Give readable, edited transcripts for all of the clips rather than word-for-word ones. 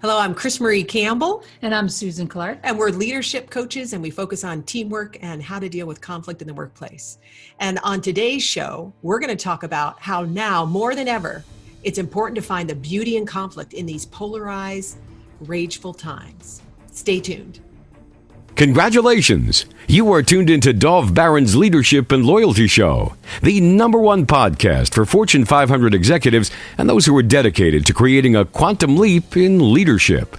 Hello, I'm CrisMarie Campbell. And I'm Susan Clarke. And we're leadership coaches, and we focus on teamwork and how to deal with conflict in the workplace. And on today's show, we're going to talk about how now, more than ever, it's important to find the beauty in conflict in these polarized, rageful times. Stay tuned. Congratulations! You are tuned into Dov Baron's Leadership and Loyalty Show, the #1 podcast for Fortune 500 executives and those who are dedicated to creating a quantum leap in leadership.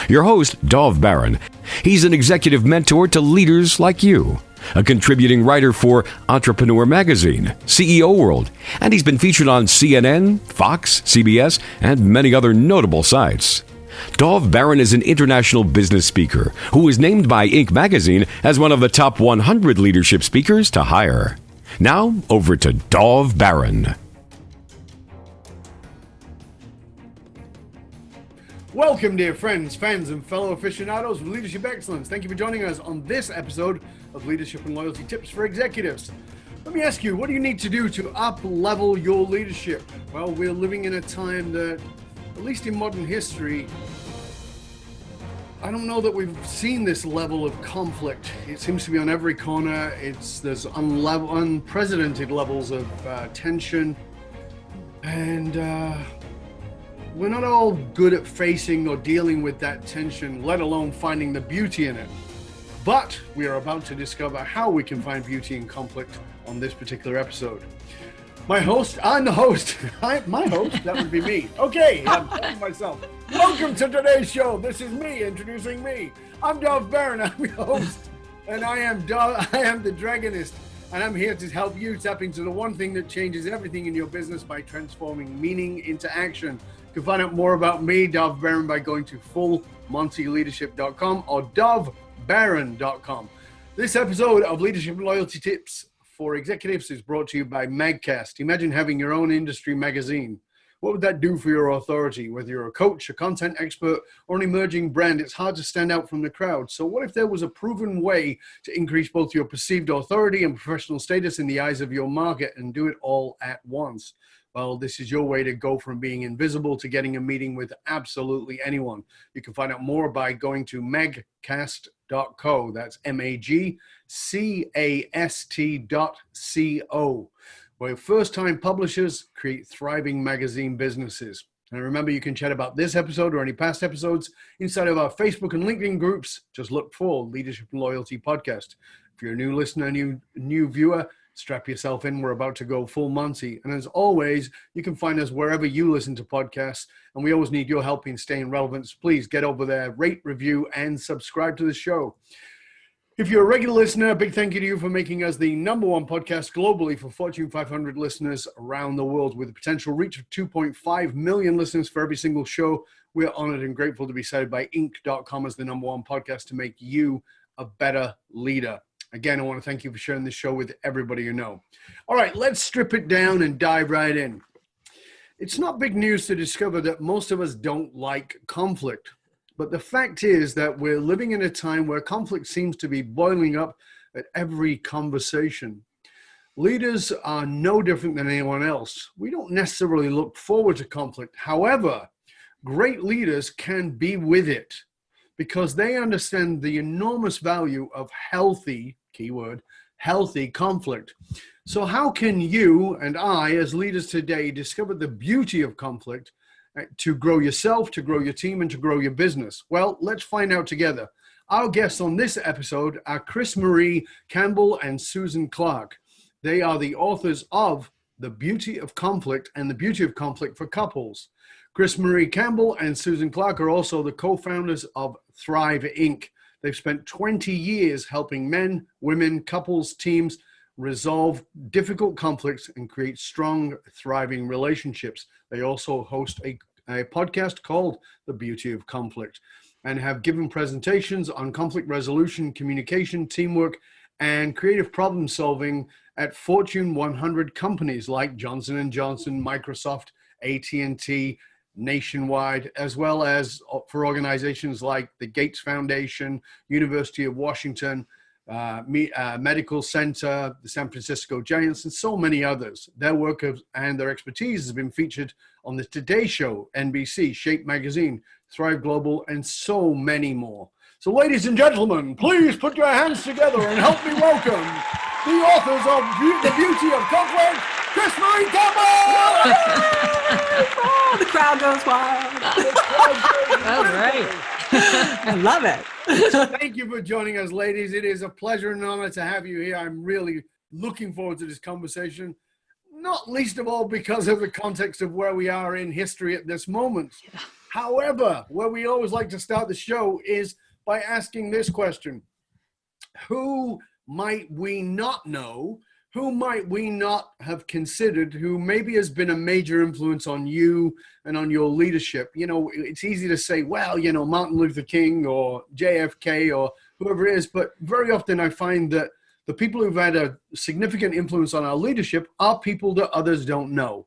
Your host, Dov Baron. He's an executive mentor to leaders like you, a contributing writer for Entrepreneur Magazine, CEO World, and he's been featured on CNN, Fox, CBS, and many other notable sites. Dov Baron is an international business speaker who was named by Inc. magazine as one of the top 100 leadership speakers to hire. Now, over to Dov Baron. Welcome, dear friends, fans, and fellow aficionados of leadership excellence. Thank you for joining us on this episode of Leadership and Loyalty Tips for Executives. Let me ask you, what do you need to do to up-level your leadership? Well, we're living in a time that, at least in modern history, I don't know that we've seen this level of conflict. It seems to be on every corner. There's unprecedented levels of tension, and we're not all good at facing or dealing with that tension, let alone finding the beauty in it. But we are about to discover how we can find beauty in conflict on this particular episode. I'm the host. My host, that would be me. Okay, I'm telling myself. Welcome to today's show. This is me introducing me. I'm Dov Baron, I'm your host. And I am the Dragonist. And I'm here to help you tap into the one thing that changes everything in your business by transforming meaning into action. You can find out more about me, Dov Baron, by going to fullmontyleadership.com or dovbaron.com. This episode of Leadership and Loyalty Tips for Executives is brought to you by Magcast. Imagine having your own industry magazine. What would that do for your authority? Whether you're a coach, a content expert, or an emerging brand, it's hard to stand out from the crowd. So what if there was a proven way to increase both your perceived authority and professional status in the eyes of your market and do it all at once? Well, this is your way to go from being invisible to getting a meeting with absolutely anyone. You can find out more by going to magcast.co. That's magcast.co, where first-time publishers create thriving magazine businesses. And remember, you can chat about this episode or any past episodes inside of our Facebook and LinkedIn groups. Just look for Leadership and Loyalty Podcast. If you're a new listener, new viewer, strap yourself in. We're about to go full Monty. And as always, you can find us wherever you listen to podcasts. And we always need your help in staying relevant. So please get over there, rate, review, and subscribe to the show. If you're a regular listener, a big thank you to you for making us the #1 podcast globally for Fortune 500 listeners around the world. With a potential reach of 2.5 million listeners for every single show, we're honored and grateful to be cited by Inc.com as the #1 podcast to make you a better leader. Again, I want to thank you for sharing this show with everybody you know. All right, let's strip it down and dive right in. It's not big news to discover that most of us don't like conflict. But the fact is that we're living in a time where conflict seems to be boiling up at every conversation. Leaders are no different than anyone else. We don't necessarily look forward to conflict. However, great leaders can be with it because they understand the enormous value of healthy, keyword, healthy conflict. So how can you and I, as leaders today, discover the beauty of conflict to grow yourself, to grow your team, and to grow your business? Well, let's find out together. Our guests on this episode are CrisMarie Campbell and Susan Clarke. They are the authors of The Beauty of Conflict and The Beauty of Conflict for Couples. CrisMarie Campbell and Susan Clarke are also the co-founders of Thrive Inc. They've spent 20 years helping men, women, couples, teams resolve difficult conflicts and create strong, thriving relationships. They also host a podcast called The Beauty of Conflict and have given presentations on conflict resolution, communication, teamwork, and creative problem solving at Fortune 100 companies like Johnson & Johnson, Microsoft, AT&T, Nationwide, as well as for organizations like the Gates Foundation, University of Washington, Medical Center, the San Francisco Giants, and so many others. Their work and their expertise has been featured on the Today Show, NBC, Shape Magazine, Thrive Global, and so many more. So ladies and gentlemen, please put your hands together and help me welcome the authors of The Beauty of Conflict, CrisMarie Campbell! Oh, the crowd goes wild. All right. I love it. Thank you for joining us, ladies. It is a pleasure and honor to have you here. I'm really looking forward to this conversation, not least of all because of the context of where we are in history at this moment. However, where we always like to start the show is by asking this question: who might we not know? Who might we not have considered who maybe has been a major influence on you and on your leadership? You know, it's easy to say, well, you know, Martin Luther King or JFK or whoever it is, but very often I find that the people who've had a significant influence on our leadership are people that others don't know.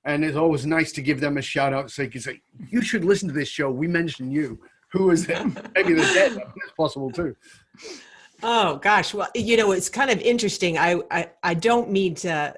And it's always nice to give them a shout out so you can say, you should listen to this show. We mentioned you. Who is it? Maybe they're dead. That's possible too. Oh gosh. Well, you know, it's kind of interesting. I don't mean to,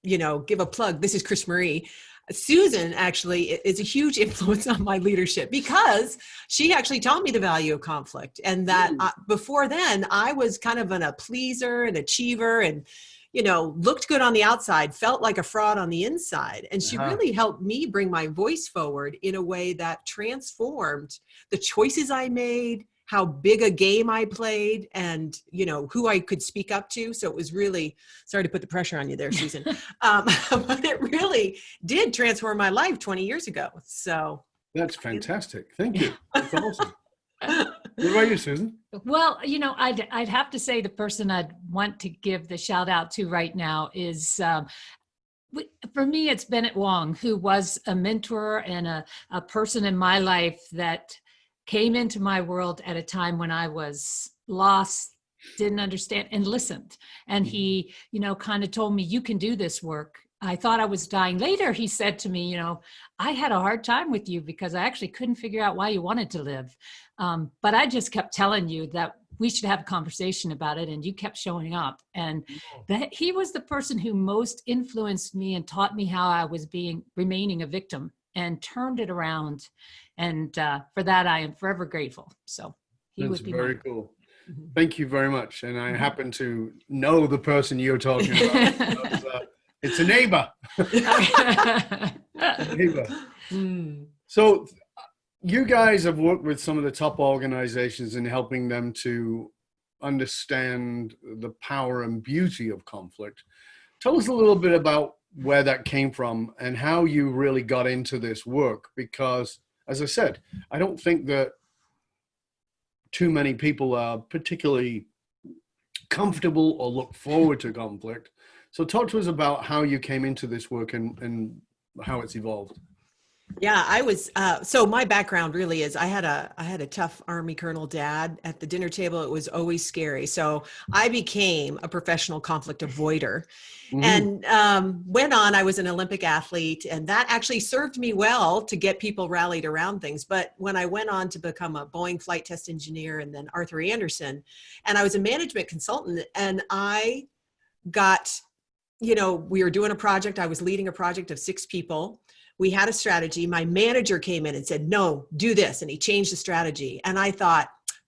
you know, give a plug. This is CrisMarie. Susan actually is a huge influence on my leadership because she actually taught me the value of conflict. And that before then I was kind of a pleaser, an achiever, and, you know, looked good on the outside, felt like a fraud on the inside. And she really helped me bring my voice forward in a way that transformed the choices I made, how big a game I played, and, you know, who I could speak up to. So it was really, sorry to put the pressure on you there, Susan, but it really did transform my life 20 years ago. So that's fantastic. Thank you. That's awesome. What about you, Susan? Well, you know, I'd have to say the person I'd want to give the shout out to right now is, for me, it's Bennett Wong, who was a mentor and a person in my life that came into my world at a time when I was lost, didn't understand, and listened. And he, you know, kind of told me, you can do this work. I thought I was dying. Later, he said to me, you know, I had a hard time with you because I actually couldn't figure out why you wanted to live. But I just kept telling you that we should have a conversation about it. And you kept showing up. And he was the person who most influenced me and taught me how I was remaining a victim, and turned it around. And for that, I am forever grateful. So he would be very cool. Thank you very much. And I happen to know the person you're talking about. It's a neighbor. So you guys have worked with some of the top organizations in helping them to understand the power and beauty of conflict. Tell us a little bit about where that came from and how you really got into this work, because as I said, I don't think that too many people are particularly comfortable or look forward to conflict. So talk to us about how you came into this work and how it's evolved. Yeah, I was, so my background really is I had a tough Army Colonel dad. At the dinner table, it was always scary. So I became a professional conflict avoider and went on. I was an Olympic athlete, and that actually served me well to get people rallied around things. But when I went on to become a Boeing flight test engineer and then Arthur Anderson, and I was a management consultant, and I got, you know, we were doing a project. I was leading a project of 6 people. We had a strategy. My manager came in and said, no, do this. And he changed the strategy. And I thought,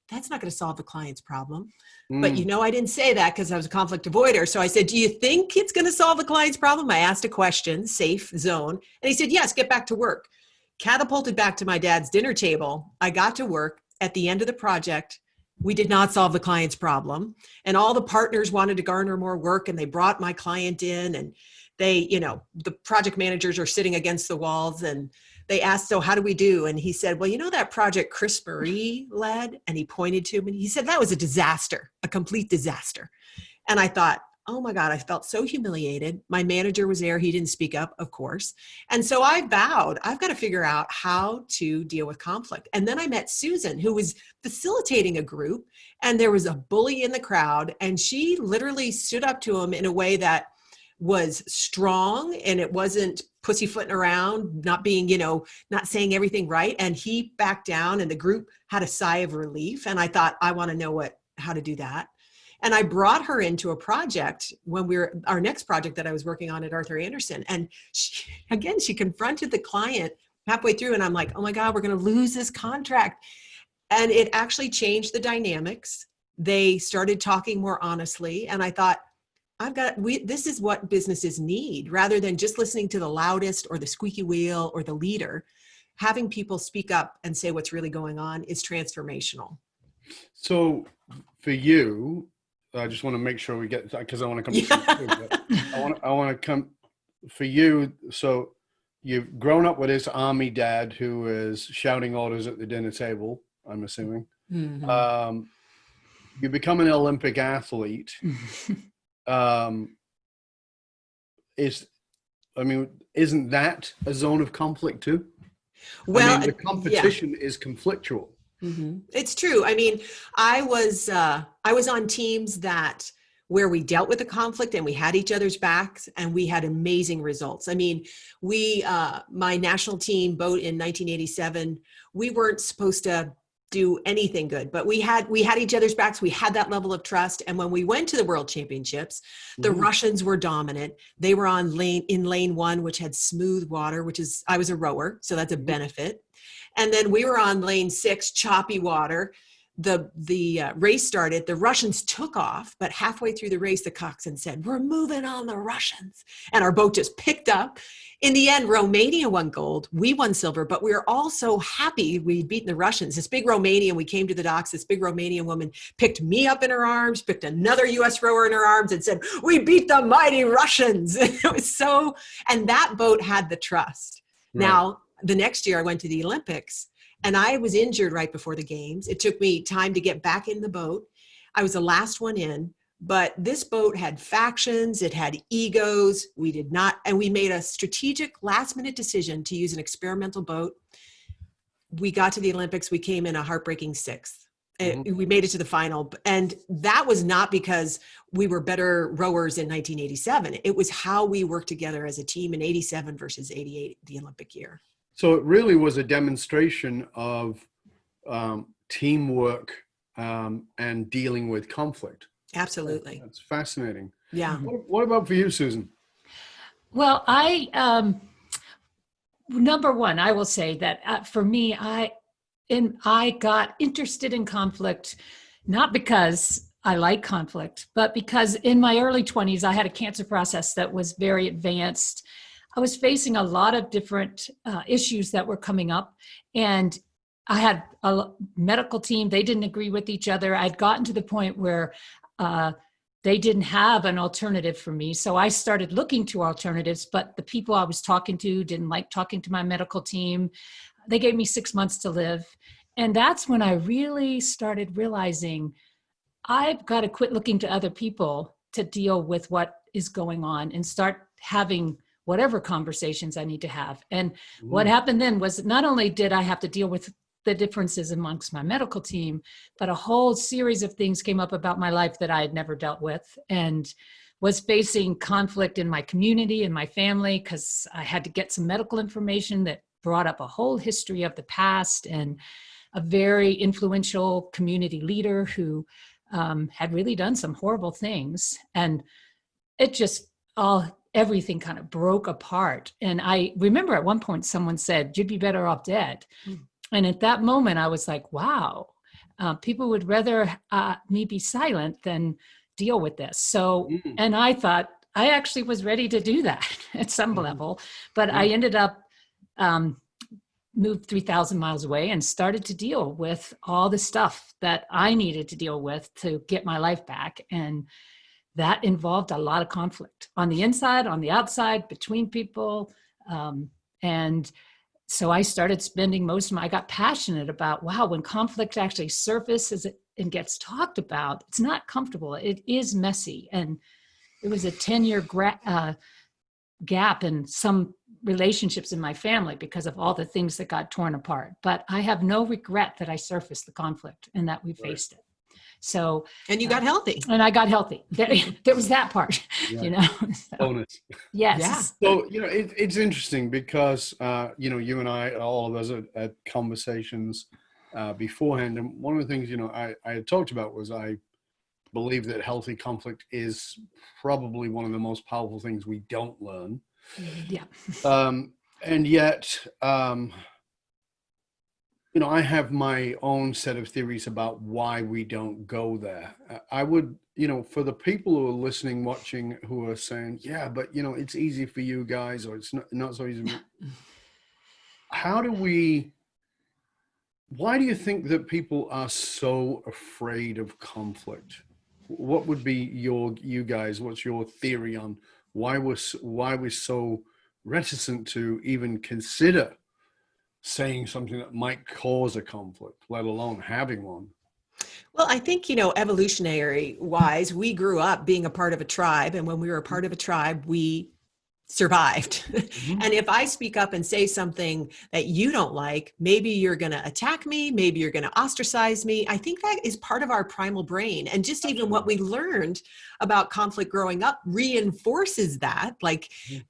that's not going to solve the client's problem. But, you know, I didn't say that because I was a conflict avoider. So I said, do you think it's going to solve the client's problem? I asked a question, safe zone. And he said, yes, get back to work. Catapulted back to my dad's dinner table. I got to work. At the end of the project, we did not solve the client's problem. And all the partners wanted to garner more work. And they brought my client in, and they, you know, the project managers are sitting against the walls, and they asked, so how do we do? And he said, well, you know, that project CrisMarie led, and he pointed to me, and he said, that was a disaster, a complete disaster. And I thought, oh my God, I felt so humiliated. My manager was there. He didn't speak up, of course. And so I vowed, I've got to figure out how to deal with conflict. And then I met Susan, who was facilitating a group, and there was a bully in the crowd, and she literally stood up to him in a way that was strong, and it wasn't pussyfooting around, not being, you know, not saying everything right. And he backed down, and the group had a sigh of relief. And I thought, I want to know how to do that. And I brought her into a project when our next project that I was working on at Arthur Andersen. And she confronted the client halfway through, and I'm like, oh my God, we're going to lose this contract. And it actually changed the dynamics. They started talking more honestly. And I thought, this is what businesses need, rather than just listening to the loudest or the squeaky wheel or the leader. Having people speak up and say what's really going on is transformational. So for you, I just want to make sure we get, because I want to come I want to come for you. So you've grown up with this army dad who is shouting orders at the dinner table, I'm assuming. Mm-hmm. You become an Olympic athlete. Isn't that a zone of conflict too? Well, the competition is conflictual. Mm-hmm. It's true. I was on teams where we dealt with the conflict and we had each other's backs and we had amazing results. My national team boat in 1987, we weren't supposed to do anything good, but we had each other's backs. We had that level of trust. And when we went to the World Championships, the Russians were dominant. They were in lane 1, which had smooth water, I was a rower, so that's a benefit. And then we were on lane 6, choppy water. The race started, the Russians took off, but halfway through the race, the coxswain said, "We're moving on the Russians." And our boat just picked up. In the end, Romania won gold. We won silver, but we were all so happy we'd beaten the Russians. This big Romanian, we came to the docks, this big Romanian woman picked me up in her arms, picked another US rower in her arms and said, "We beat the mighty Russians." It was and that boat had the trust. Right. Now, the next year I went to the Olympics and I was injured right before the games. It took me time to get back in the boat. I was the last one in. But this boat had factions, it had egos. We made a strategic last-minute decision to use an experimental boat. We got to the Olympics, we came in a heartbreaking 6th. Mm-hmm. We made it to the final. And that was not because we were better rowers in 1987. It was how we worked together as a team in 87 versus 88, the Olympic year. So it really was a demonstration of teamwork and dealing with conflict. Absolutely. That's fascinating. Yeah. What about for you, Susan? Well, number one, I will say that for me, I got interested in conflict, not because I like conflict, but because in my early 20s, I had a cancer process that was very advanced. I was facing a lot of different issues that were coming up, and I had a medical team. They didn't agree with each other. I'd gotten to the point where they didn't have an alternative for me. So I started looking to alternatives, but the people I was talking to didn't like talking to my medical team. They gave me 6 months to live. And that's when I really started realizing I've got to quit looking to other people to deal with what is going on and start having whatever conversations I need to have. And what happened then was not only did I have to deal with the differences amongst my medical team, but a whole series of things came up about my life that I had never dealt with, and was facing conflict in my community and my family because I had to get some medical information that brought up a whole history of the past, and a very influential community leader who had really done some horrible things. And it just everything kind of broke apart. And I remember at one point someone said, "You'd be better off dead." And at that moment, I was like, wow, people would rather me be silent than deal with this. So, and I thought I actually was ready to do that at some level, but I ended up moved 3,000 miles away and started to deal with all the stuff that I needed to deal with to get my life back. And that involved a lot of conflict on the inside, on the outside, between people. And so I started spending I got passionate about, wow, when conflict actually surfaces and gets talked about, it's not comfortable. It is messy. And it was a 10-year gap in some relationships in my family because of all the things that got torn apart. But I have no regret that I surfaced the conflict and that we faced it. So, and you got healthy. And I got healthy. There was that part, you know. So, bonus. Yes. Yeah. So, it's interesting because, you and I, all of us had conversations beforehand. And one of the things, I had talked about was I believe that healthy conflict is probably one of the most powerful things we don't learn. Yeah. And yet, I have my own set of theories about why we don't go there. I would, for the people who are listening, watching, who are saying, yeah, but, it's easy for you guys, or it's not so easy. Why do you think that people are so afraid of conflict? What would be what's your theory on why we're so reticent to even consider saying something that might cause a conflict, let alone having one? Well, I think, evolutionary wise, we grew up being a part of a tribe. And when we were a part of a tribe, we survived. Mm-hmm. And if I speak up and say something that you don't like, maybe you're going to attack me, maybe you're going to ostracize me. I think that is part of our primal brain. And just even what we learned about conflict growing up reinforces that. Like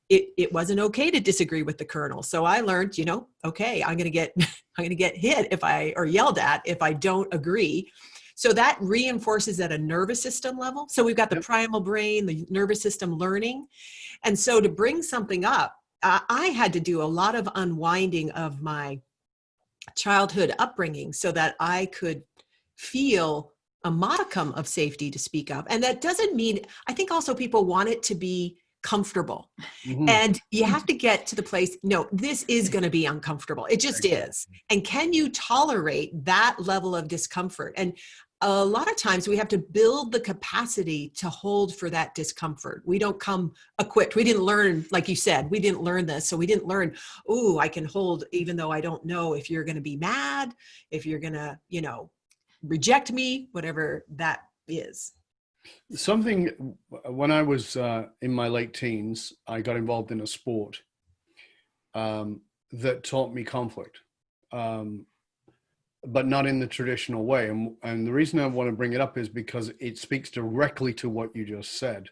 it wasn't okay to disagree with the colonel. So I learned, okay, I'm going to get hit or yelled at if I don't agree. So that reinforces at a nervous system level. So we've got the primal brain, the nervous system learning. And so to bring something up, I had to do a lot of unwinding of my childhood upbringing so that I could feel a modicum of safety to speak up. And that doesn't mean, I think also people want it to be comfortable. Mm-hmm. And you have to get to the place, no, this is going to be uncomfortable. It just is. And can you tolerate that level of discomfort? And a lot of times we have to build the capacity to hold for that discomfort. We don't come equipped. We didn't learn, like you said, we didn't learn this. So we didn't learn, I can hold, even though I don't know if you're going to be mad, if you're going to, reject me, whatever that is. Something, when I was in my late teens, I got involved in a sport that taught me conflict. But not in the traditional way. And the reason I want to bring it up is because it speaks directly to what you just said.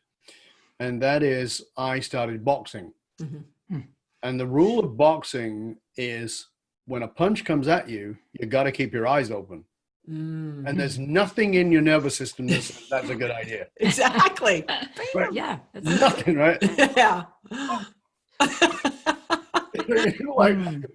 And that is, I started boxing. Mm-hmm. And the rule of boxing is when a punch comes at you, you got to keep your eyes open. Mm-hmm. And there's nothing in your nervous system that says that's a good idea. Exactly. Right? Yeah. Nothing, right? Yeah. Like you're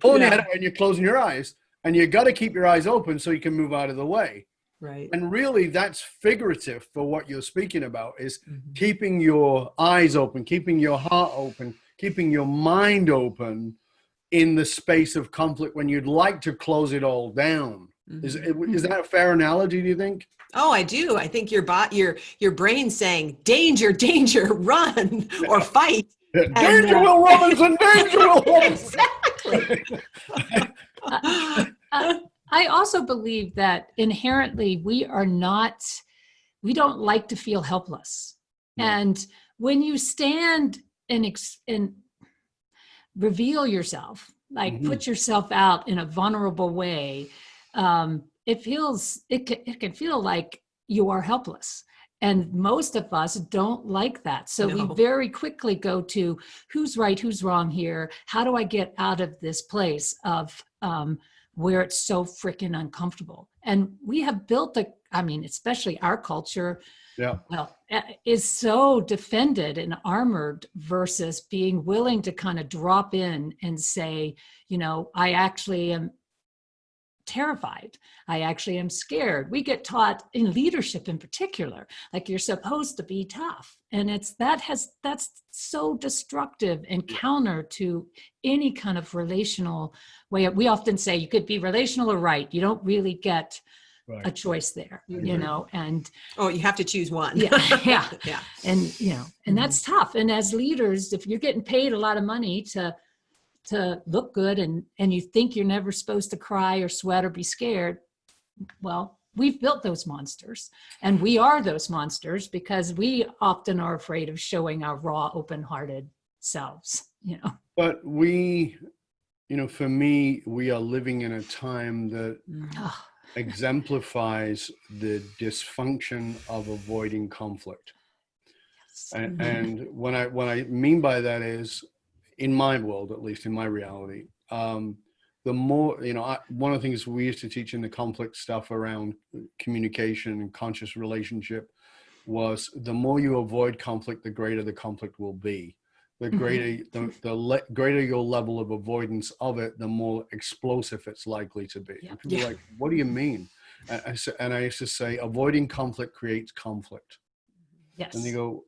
pulling your head out and you're closing your eyes. And you got to keep your eyes open so you can move out of the way. Right. And really, that's figurative for what you're speaking about, is keeping your eyes open, keeping your heart open, keeping your mind open in the space of conflict when you'd like to close it all down. Mm-hmm. Is that a fair analogy, do you think? Oh, I do. I think your brain's saying, danger, danger, run or fight. Danger, Will Robinson, danger, Will Robinson. Exactly. I also believe that inherently we don't like to feel helpless. No. And when you stand and reveal yourself, like put yourself out in a vulnerable way, it can feel like you are helpless. And most of us don't like that. So we very quickly go to who's right, who's wrong here? How do I get out of this place of where it's so freaking uncomfortable? And we have built especially our culture, is so defended and armored versus being willing to kind of drop in and say, I actually am terrified. I actually am scared. We get taught in leadership in particular, like you're supposed to be tough. And that's so destructive and counter to any kind of relational way. We often say you could be relational or right. You don't really get a choice there, and you have to choose one. Yeah. And, and that's tough. And as leaders, if you're getting paid a lot of money to look good and you think you're never supposed to cry or sweat or be scared, well, we've built those monsters, and we are those monsters because we often are afraid of showing our raw, open-hearted selves, But we, for me, we are living in a time that exemplifies the dysfunction of avoiding conflict. Yes. And what I mean by that is, in my world, at least in my reality, the more, one of the things we used to teach in the conflict stuff around communication and conscious relationship was the more you avoid conflict, the greater the conflict will be. The greater, greater your level of avoidance of it, the more explosive it's likely to be. Yeah. And people are like, what do you mean? And I used to say, avoiding conflict creates conflict. Yes. And they go,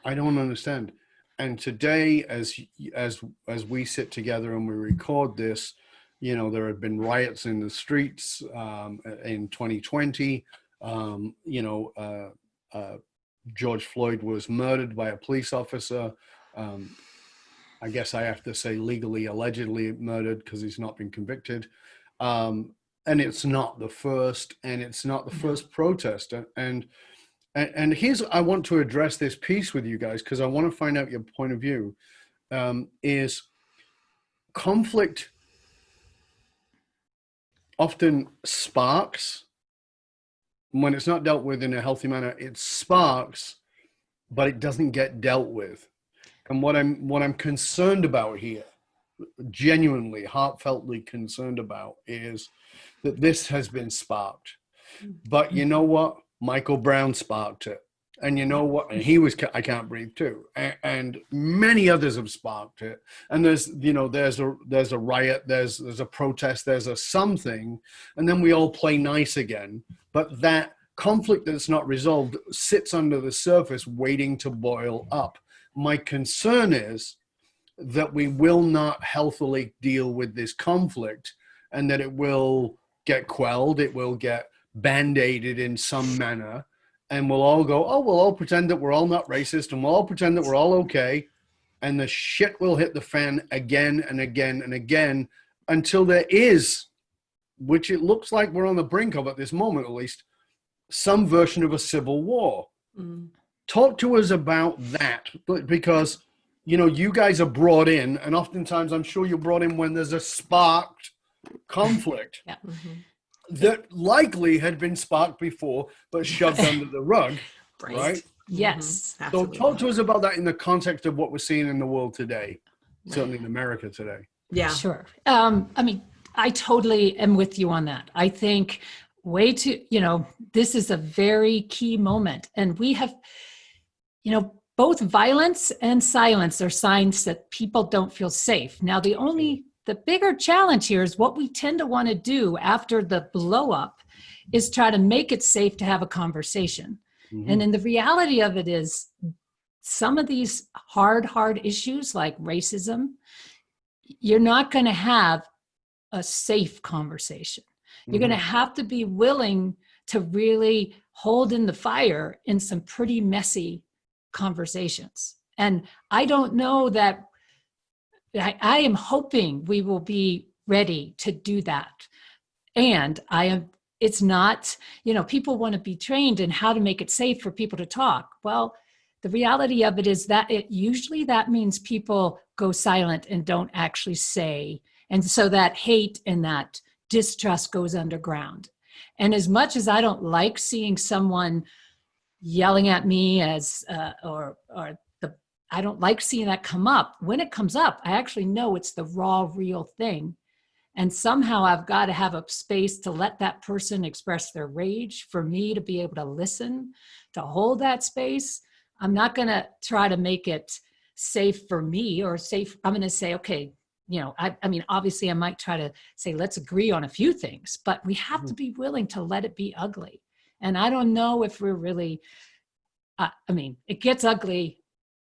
I don't understand. And today, as we sit together and we record this, you know, there have been riots in the streets in 2020. George Floyd was murdered by a police officer. I guess I have to say legally, allegedly murdered, because he's not been convicted. And it's not the first, and it's not the first protest. And here's, I want to address this piece with you guys, because I want to find out your point of view. Is conflict often sparks, when it's not dealt with in a healthy manner, it sparks, but it doesn't get dealt with. And what I'm concerned about here, genuinely, heartfeltly concerned about, is that this has been sparked. But you know what? Michael Brown sparked it. And you know what? And he was I Can't Breathe too. And many others have sparked it. And there's a riot, there's a protest, there's a something, and then we all play nice again. But that conflict that's not resolved sits under the surface waiting to boil up. My concern is that we will not healthily deal with this conflict, and that it will get quelled, it will get band-aided in some manner, and we'll all go, oh, we'll all pretend that we're all not racist, and we'll all pretend that we're all okay, and the shit will hit the fan again and again and again until there is, which it looks like we're on the brink of at this moment at least, some version of a civil war. Talk to us about that, because, you know, you guys are brought in, and oftentimes I'm sure you're brought in when there's a sparked conflict. Yeah. That likely had been sparked before, but shoved under the rug, right? Yes. So talk to us about that in the context of what we're seeing in the world today, certainly in America today. Yeah. Sure. I mean, I totally am with you on that. I think this is a very key moment. And we have, both violence and silence are signs that people don't feel safe. Now, the bigger challenge here is what we tend to want to do after the blow up is try to make it safe to have a conversation. And then the reality of it is some of these hard issues like racism, you're not going to have a safe conversation. You're going to have to be willing to really hold in the fire in some pretty messy conversations. And I don't know that I am hoping we will be ready to do that. And it's not, people want to be trained in how to make it safe for people to talk. Well, the reality of it is that usually that means people go silent and don't actually say. And so that hate and that distrust goes underground. And as much as I don't like seeing someone yelling at me I don't like seeing that come up. When it comes up, I actually know it's the raw, real thing. And somehow I've got to have a space to let that person express their rage, for me to be able to listen, to hold that space. I'm not going to try to make it safe for me or safe. I'm going to say, okay, I mean, obviously I might try to say, let's agree on a few things, but we have to be willing to let it be ugly. And I don't know if we're really, it gets ugly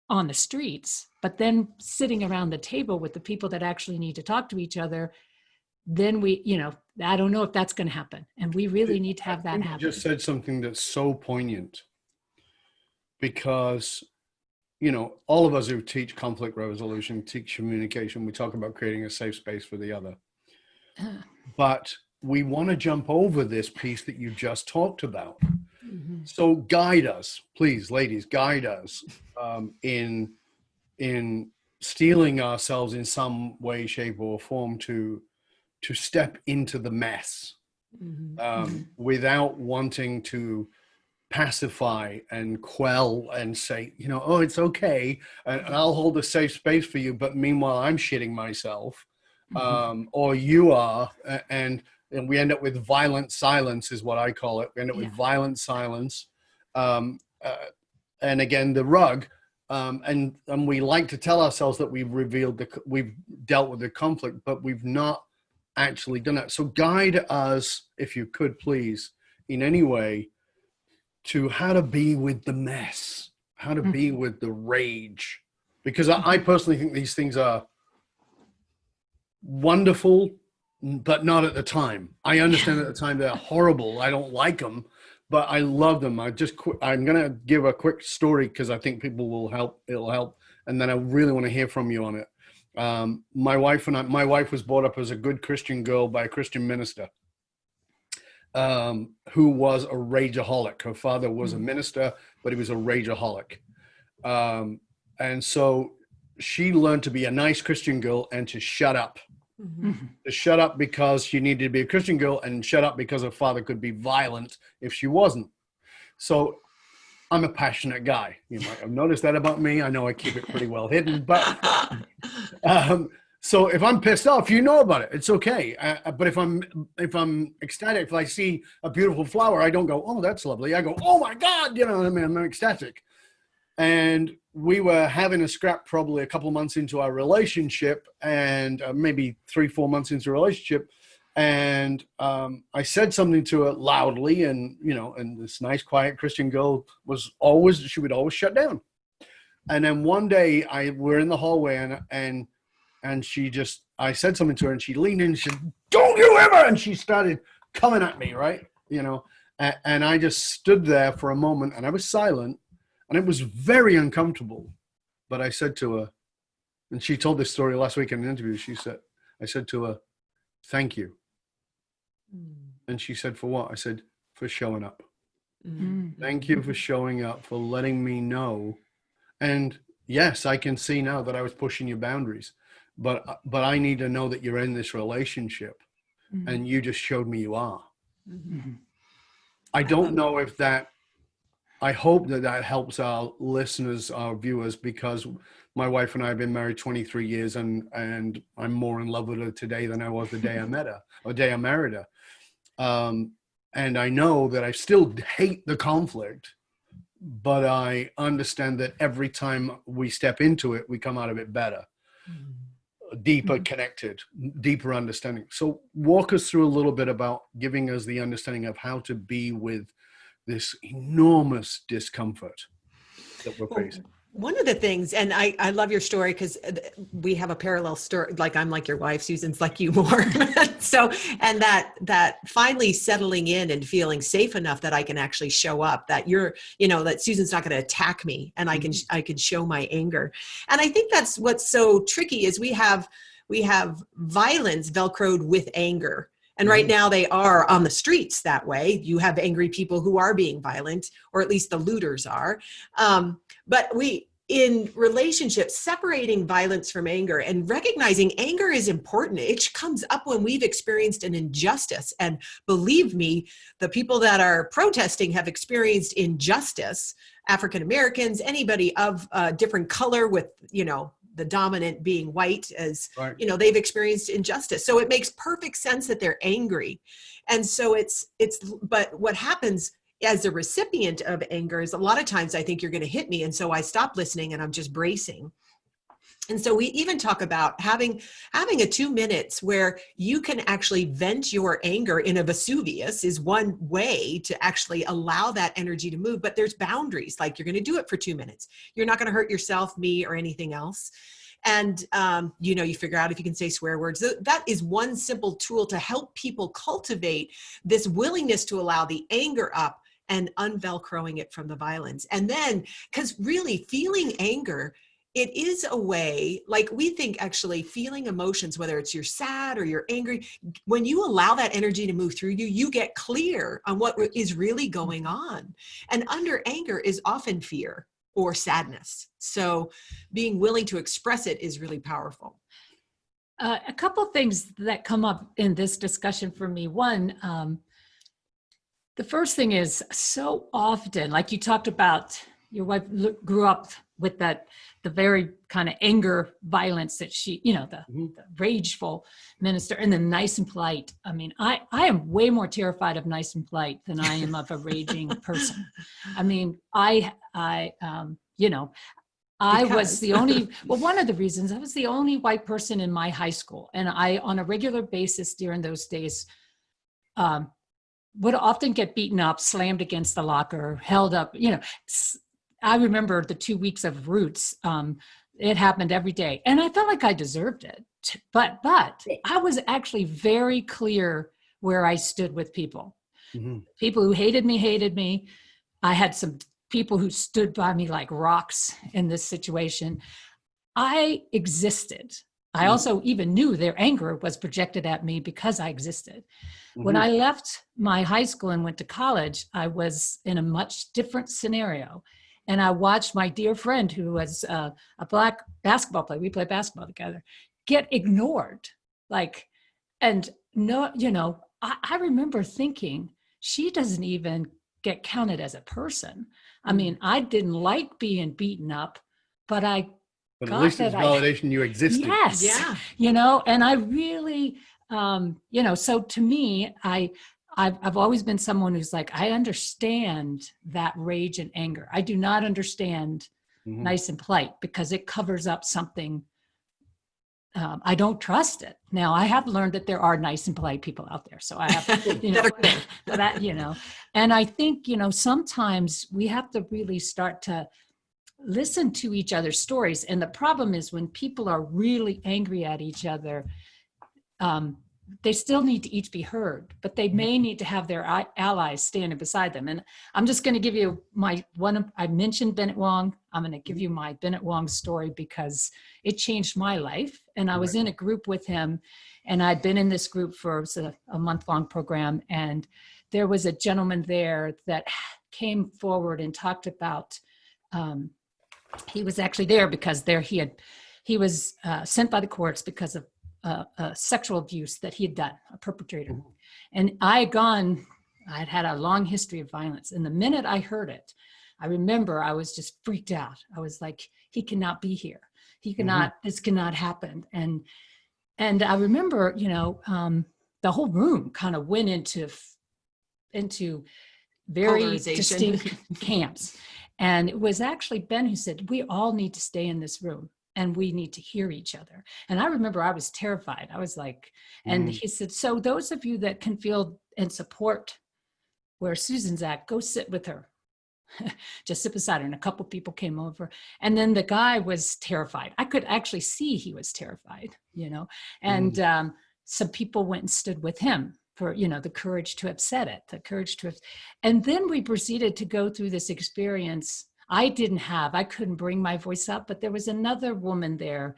on the streets, but then sitting around the table with the people that actually need to talk to each other, then I don't know if that's going to happen. And we really need to have that happen. You just said something that's so poignant, because, all of us who teach conflict resolution, teach communication, we talk about creating a safe space for the other. But we want to jump over this piece that you just talked about. So guide us, please, ladies, guide us in steeling ourselves in some way, shape, or form to step into the mess without wanting to pacify and quell and say, oh, it's okay, and I'll hold a safe space for you, but meanwhile I'm shitting myself, or you are, and we end up with violent silence is what I call it. We end up with violent silence, and again, the rug. And we like to tell ourselves that we've dealt with the conflict, but we've not actually done that. So guide us, if you could please, in any way, to how to be with the mess, how to be with the rage. Because I personally think these things are wonderful, but not at the time. I understand at the time they're horrible. I don't like them, but I love them. I'm going to give a quick story because I think it'll help. And then I really want to hear from you on it. My wife was brought up as a good Christian girl by a Christian minister, who was a rageaholic. Her father was a minister, but he was a rageaholic. And so she learned to be a nice Christian girl and to shut up. To shut up because she needed to be a Christian girl, and shut up because her father could be violent if she wasn't. So I'm a passionate guy. You might have noticed that about me. I know I keep it pretty well hidden, but so if I'm pissed off, you know about it. It's okay. But if I'm ecstatic, if I see a beautiful flower, I don't go, "Oh, that's lovely." I go, "Oh my God!" You know what I mean? I'm ecstatic. And we were having a scrap probably a couple of months into our relationship, and maybe 3-4 months into a relationship. And I said something to her loudly, and and this nice, quiet Christian girl she would always shut down. And then one day we're in the hallway, and I said something to her, and she leaned in and she said, "Don't you ever!" And she started coming at me, right? And I just stood there for a moment, and I was silent. And it was very uncomfortable. But I said to her, and she told this story last week in an interview, I said to her, "Thank you." And she said, "For what?" I said, "For showing up. Thank you for showing up, for letting me know. And yes, I can see now that I was pushing your boundaries, but I need to know that you're in this relationship, and you just showed me you are." I don't know if that, I hope that helps our listeners, our viewers, because my wife and I have been married 23 years, and I'm more in love with her today than I was the day I met her, or the day I married her. And I know that I still hate the conflict, but I understand that every time we step into it, we come out of it better, deeper connected, deeper understanding. So walk us through a little bit about giving us the understanding of how to be with this enormous discomfort that we're facing. One of the things, and I love your story because we have a parallel story. Like I'm like your wife, Susan's like you more. So, and that finally settling in and feeling safe enough that I can actually show up, that that Susan's not going to attack me, and I can show my anger. And I think that's what's so tricky is we have violence Velcroed with anger. And right now they are on the streets that way. You have angry people who are being violent, or at least the looters are. But in relationships, separating violence from anger and recognizing anger is important. It comes up when we've experienced an injustice. And believe me, the people that are protesting have experienced injustice. African Americans, anybody of different color with, the dominant being white, as right. They've experienced injustice. So it makes perfect sense that they're angry. And so but what happens as a recipient of anger is a lot of times I think you're going to hit me. And so I stop listening and I'm just bracing. And so we even talk about having a 2 minutes where you can actually vent your anger in a Vesuvius is one way to actually allow that energy to move. But there's boundaries, like you're going to do it for 2 minutes. You're not going to hurt yourself, me, or anything else. And, you figure out if you can say swear words. That is one simple tool to help people cultivate this willingness to allow the anger up and unvelcroing it from the violence. And then, because really feeling anger, it is a way, like we think actually feeling emotions, whether it's you're sad or you're angry, when you allow that energy to move through you, you get clear on what is really going on. And under anger is often fear or sadness. So being willing to express it is really powerful. A couple of things that come up in this discussion for me. One, the first thing is so often, like you talked about grew up with the very kind of anger, violence that she, the rageful minister, and then nice and polite. I mean, I am way more terrified of nice and polite than I am of a raging person. I mean, I was the only, well, one of the reasons I was the only white person in my high school. And I, on a regular basis during those days, would often get beaten up, slammed against the locker, held up, I remember the 2 weeks of Roots. It happened every day. And I felt like I deserved it. But I was actually very clear where I stood with people. Mm-hmm. People who hated me. I had some people who stood by me like rocks in this situation. I existed. I also even knew their anger was projected at me because I existed. Mm-hmm. When I left my high school and went to college, I was in a much different scenario. And I watched my dear friend, who was a Black basketball player, we played basketball together, get ignored. I remember thinking, she doesn't even get counted as a person. I mean, I didn't like being beaten up, but at least it's validation you existed. Yes. Yeah. And I really, so to me, I've always been someone who's like, I understand that rage and anger. I do not understand nice and polite because it covers up something. I don't trust it. Now, I have learned that there are nice and polite people out there. So I have, and I think, sometimes we have to really start to listen to each other's stories. And the problem is when people are really angry at each other, they still need to each be heard, but they may need to have their allies standing beside them. And I'm just going to give you I mentioned Bennett Wong. I'm going to give you my Bennett Wong story because it changed my life. And I was in a group with him, and I'd been in this group for a month-long program. And there was a gentleman there that came forward and talked about, he was actually there because he was sent by the courts because of sexual abuse that he had done, a perpetrator. And I'd had a long history of violence. And the minute I heard it, I remember I was just freaked out. I was like, he cannot be here. He cannot, this cannot happen. And I remember, the whole room kind of went into very distinct camps. And it was actually Ben who said, we all need to stay in this room. And we need to hear each other. And I remember I was terrified. I was like, and he said, so those of you that can feel and support where Susan's at, go sit with her. Just sit beside her. And a couple people came over. And then the guy was terrified. I could actually see he was terrified, and some people went and stood with him for, the courage to have said it, and then we proceeded to go through this experience. I couldn't bring my voice up, but there was another woman there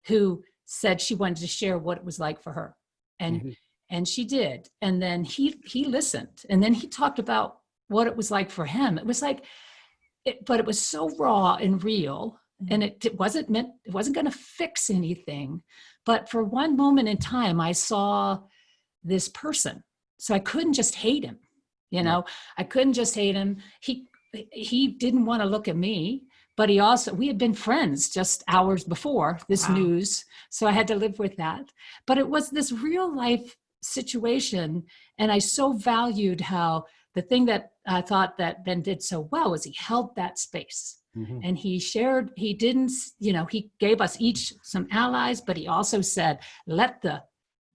who said she wanted to share what it was like for her. And she did. And then he listened. And then he talked about what it was like for him. It was like, but it was so raw and real. And it wasn't going to fix anything. But for one moment in time, I saw this person. So I couldn't just hate him. I couldn't just hate him. He didn't want to look at me, but we had been friends just hours before this news. So I had to live with that. But it was this real life situation. And I so valued how the thing that I thought that Ben did so well was he held that space. And he gave us each some allies, but he also said, let the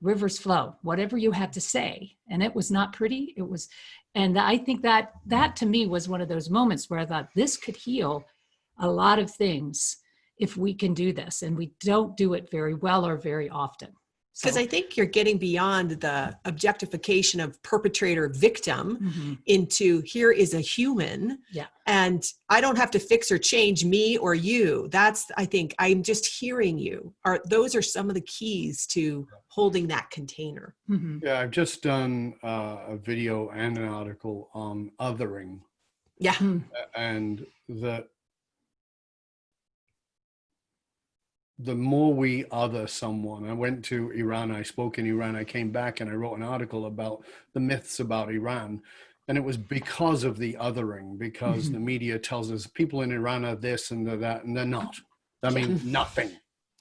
rivers flow, whatever you have to say. And it was not pretty. And I think that to me was one of those moments where I thought this could heal a lot of things if we can do this. And we don't do it very well or very often. Because I think you're getting beyond the objectification of perpetrator victim into here is a human. Yeah. And I don't have to fix or change me or you. I think I'm just hearing you. Those are some of the keys to holding that container. Yeah, I've just done a video and an article on othering. Yeah. And the more we other someone, I went to Iran, I spoke in Iran, I came back and I wrote an article about the myths about Iran. And it was because of the othering, because the media tells us people in Iran are this and they're that, and they're not. I mean, nothing,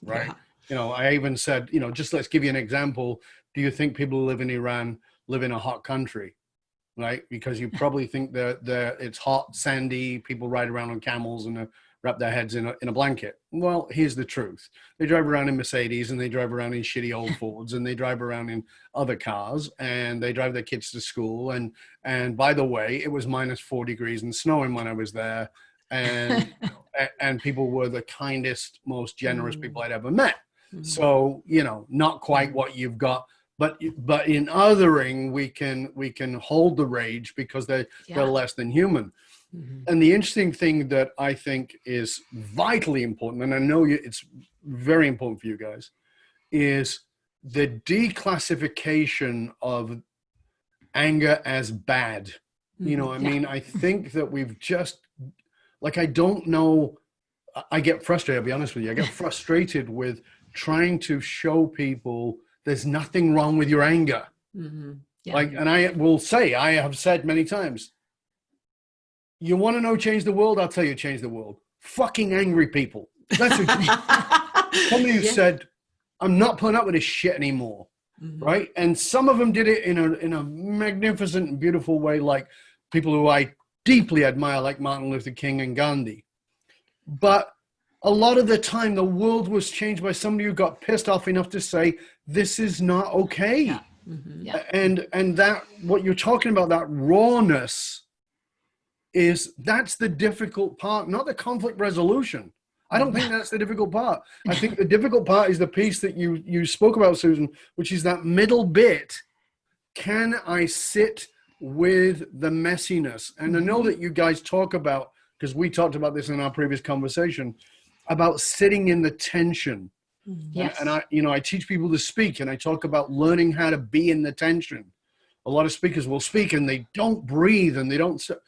right? Yeah. You know, I even said, you know, just let's give you an example. Do you think people who live in Iran live in a hot country, right? Because you probably think that it's hot, sandy, people ride around on camels and wrap their heads in a blanket. Well, here's the truth. They drive around in Mercedes, and they drive around in shitty old Fords, and they drive around in other cars, and they drive their kids to school. And by the way, it was minus 4 degrees and snowing when I was there. And, and people were the kindest, most generous people I'd ever met. So, you know, not quite what you've got, but in othering, we can hold the rage because they're less than human. And the interesting thing that I think is vitally important, and I know it's very important for you guys, is the declassification of anger as bad. You know, I mean, I think that we've just, like, I don't know, I get frustrated, I'll be honest with you. I get frustrated with trying to show people there's nothing wrong with your anger. Like, and I will say, I have said many times, you want to know change the world? I'll tell you change the world. Fucking angry people. That's what somebody who said, I'm not putting up with this shit anymore. Right? And some of them did it in a magnificent and beautiful way, like people who I deeply admire, like Martin Luther King and Gandhi. But a lot of the time, the world was changed by somebody who got pissed off enough to say, this is not okay. And that, what you're talking about, that rawness, that's the difficult part, not the conflict resolution. I don't think that's the difficult part. I think the difficult part is the piece that you spoke about, Susan, which is that middle bit. Can I sit with the messiness? And I know that you guys talk about, because we talked about this in our previous conversation, about sitting in the tension. And I teach people to speak, and I talk about learning how to be in the tension. A lot of speakers will speak and they don't breathe and they don't sit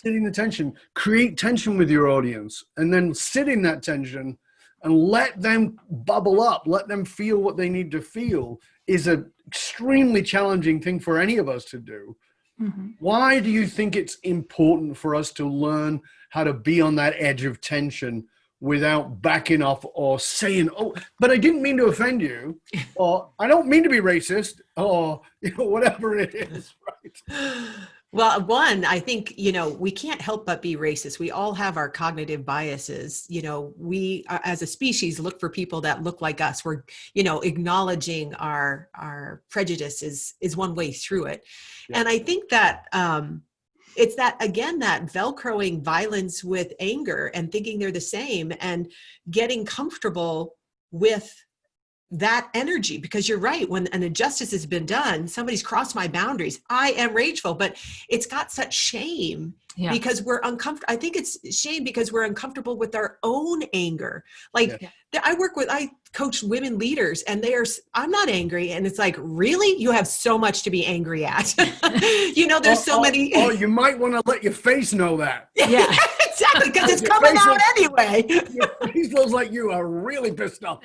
in the tension. Create tension with your audience and then sit in that tension and let them bubble up. Let them feel what they need to feel is an extremely challenging thing for any of us to do. Why do you think it's important for us to learn how to be on that edge of tension without backing off or saying, oh, but I didn't mean to offend you, or I don't mean to be racist, or whatever it is, right? Well, one, I think, we can't help but be racist. We all have our cognitive biases. We as a species look for people that look like us. We're, acknowledging our prejudice is one way through it. Yeah. And I think that, it's that, again, that Velcroing violence with anger and thinking they're the same and getting comfortable with that energy, because you're right. When an injustice has been done, somebody's crossed my boundaries. I am rageful, but it's got such shame because we're uncomfortable. I think it's shame because we're uncomfortable with our own anger. Like I coach women leaders and I'm not angry. And it's like, really? You have so much to be angry at. There's so many. Oh, you might want to let your face know that. Yeah, exactly. Because it's coming out anyway. Your face looks like you are really pissed off.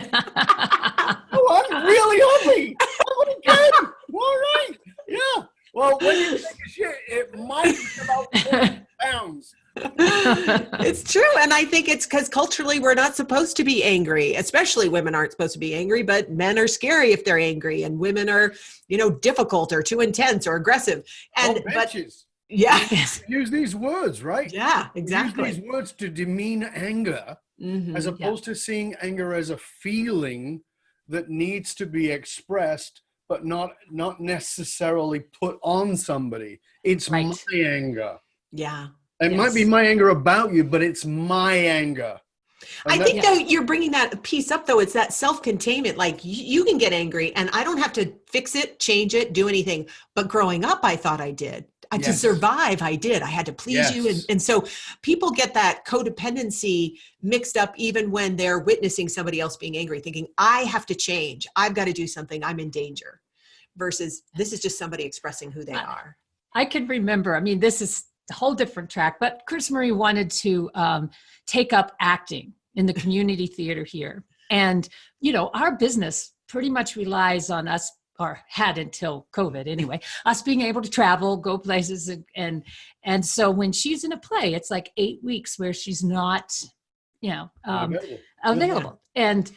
Oh, I'm really happy. Oh, good. All right. Yeah. Well, when you take a shit, it might be about 40 pounds. It's true. And I think it's because culturally we're not supposed to be angry, especially women aren't supposed to be angry, but men are scary if they're angry, and women are, difficult or too intense or aggressive. And bitches. Yes. Use these words, right? Yeah, exactly. Use these words to demean anger as opposed to seeing anger as a feeling that needs to be expressed, but not necessarily put on somebody. It's my anger. Yeah. It might be my anger about you, but it's my anger. And I think though you're bringing that piece up though. It's that self-containment. Like you can get angry and I don't have to fix it, change it, do anything. But growing up, I thought I did. To survive, I did. I had to please you. And so people get that codependency mixed up even when they're witnessing somebody else being angry, thinking, I have to change. I've got to do something. I'm in danger. Versus this is just somebody expressing who they are. I can remember, this is a whole different track, but CrisMarie wanted to take up acting in the community theater here. And, our business pretty much relies on us or had until COVID anyway, us being able to travel, go places. And so when she's in a play, it's like 8 weeks where she's not, available. And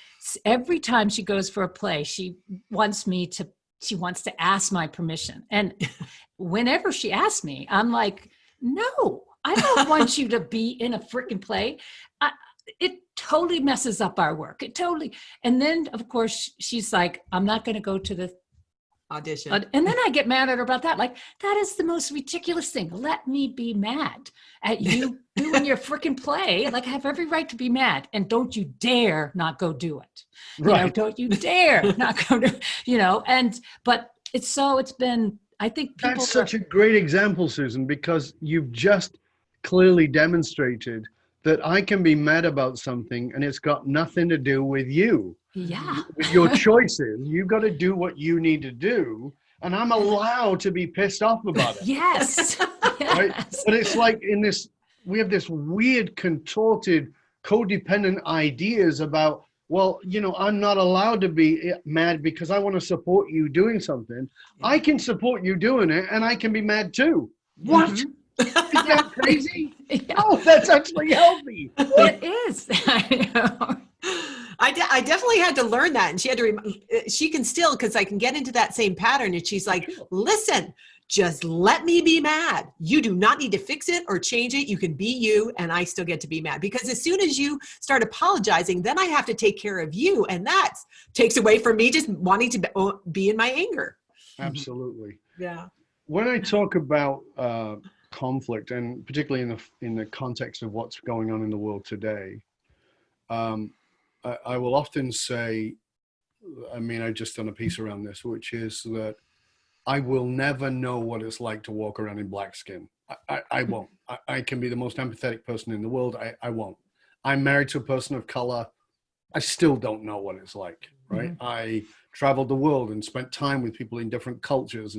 every time she goes for a play, she wants to ask my permission. And whenever she asks me, I'm like, no, I don't want you to be in a freaking play. It totally messes up our work. And then of course she's like, I'm not going to go to the audition. And then I get mad at her about that. Like, that is the most ridiculous thing. Let me be mad at you doing your freaking play. Like, I have every right to be mad. And don't you dare not go do it. Right. Don't you dare not go do, but it's been, I think people. That's such a great example, Susan, because you've just clearly demonstrated that I can be mad about something and it's got nothing to do with you. Yeah. With your choices. You've got to do what you need to do. And I'm allowed to be pissed off about it. Yes. Right? But it's like we have this weird, contorted, codependent ideas about, well, I'm not allowed to be mad because I want to support you doing something. I can support you doing it and I can be mad too. What? Mm-hmm. Is that crazy? Yeah. Oh, that's actually healthy. It is. I know. I definitely had to learn that. And she had to, she can still, because I can get into that same pattern. And she's like, listen, just let me be mad. You do not need to fix it or change it. You can be you and I still get to be mad. Because as soon as you start apologizing, then I have to take care of you. And that takes away from me just wanting to be in my anger. Absolutely. Yeah. When I talk about conflict, and particularly in the context of what's going on in the world today, I will often say, I just done a piece around this, which is that I will never know what it's like to walk around in black skin. I won't. I can be the most empathetic person in the world. I won't. I'm married to a person of color. I still don't know what it's like, right? Mm-hmm. I traveled the world and spent time with people in different cultures,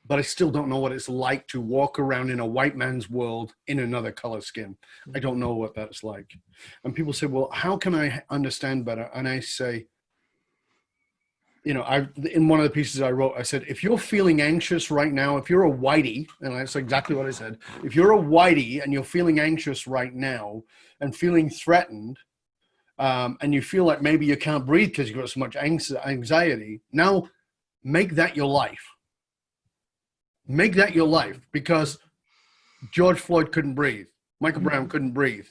but I still don't know what it's like to walk around in a white man's world in another color skin. I don't know what that's like. And people say, well, how can I understand better? And I say, in one of the pieces I wrote, I said, if you're feeling anxious right now, if you're a whitey, and that's exactly what I said, if you're a whitey and you're feeling anxious right now and feeling threatened, and you feel like maybe you can't breathe because you've got so much anxiety, now make that your life. Make that your life, because George Floyd couldn't breathe. Michael Brown couldn't breathe.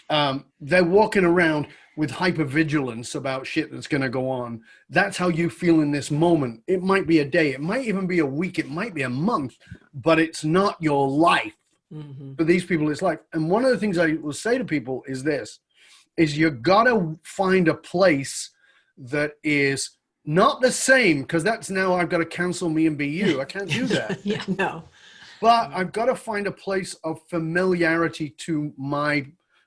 They're walking around with hypervigilance about shit that's going to go on. That's how you feel in this moment. It might be a day. It might even be a week. It might be a month, but it's not your life. Mm-hmm. For these people, it's life. And one of the things I will say to people is this, is you got to find a place that is not the same, because that's now I've got to cancel me and be you. I can't do that. Yeah, no. But I've got to find a place of familiarity to my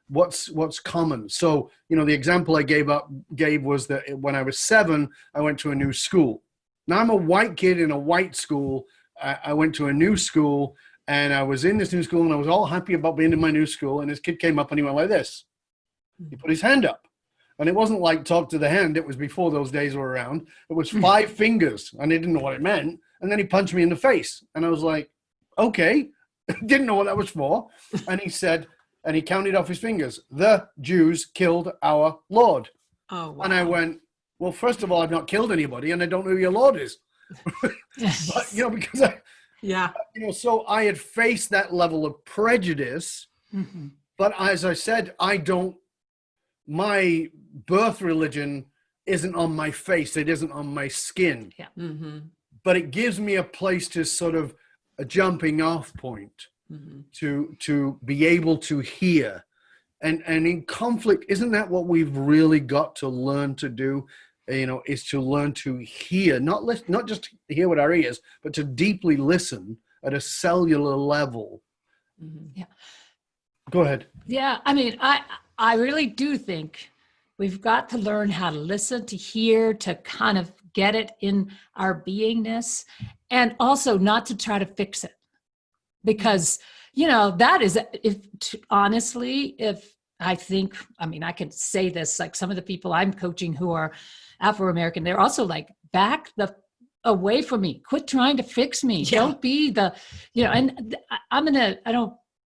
what's common. So, the example I gave was that when I was 7, I went to a new school. Now I'm a white kid in a white school. I went to a new school, and I was in this new school, and I was all happy about being in my new school. And this kid came up and he went like this. He put his hand up. And it wasn't like talk to the hand. It was before those days were around. It was 5 fingers, and he didn't know what it meant. And then he punched me in the face. And I was like, okay, didn't know what that was for. And he said, and he counted off his fingers, the Jews killed our Lord. Oh, wow. And I went, well, first of all, I've not killed anybody, and I don't know who your Lord is. But, because so I had faced that level of prejudice. Mm-hmm. But as I said, my birth religion isn't on my face. It isn't on my skin. Yeah. Mm-hmm. But it gives me a place to sort of a jumping off point to be able to hear. And in conflict, isn't that what we've really got to learn to do? Is to learn to hear, not just hear with our ears, but to deeply listen at a cellular level. Mm-hmm. Yeah. Go ahead. Yeah. I really do think we've got to learn how to listen, to hear, to kind of get it in our beingness, and also not to try to fix it. Because, that is, if I think, I can say this, like some of the people I'm coaching who are Afro-American, they're also like, back the away from me. Quit trying to fix me. Yeah. Don't be the, and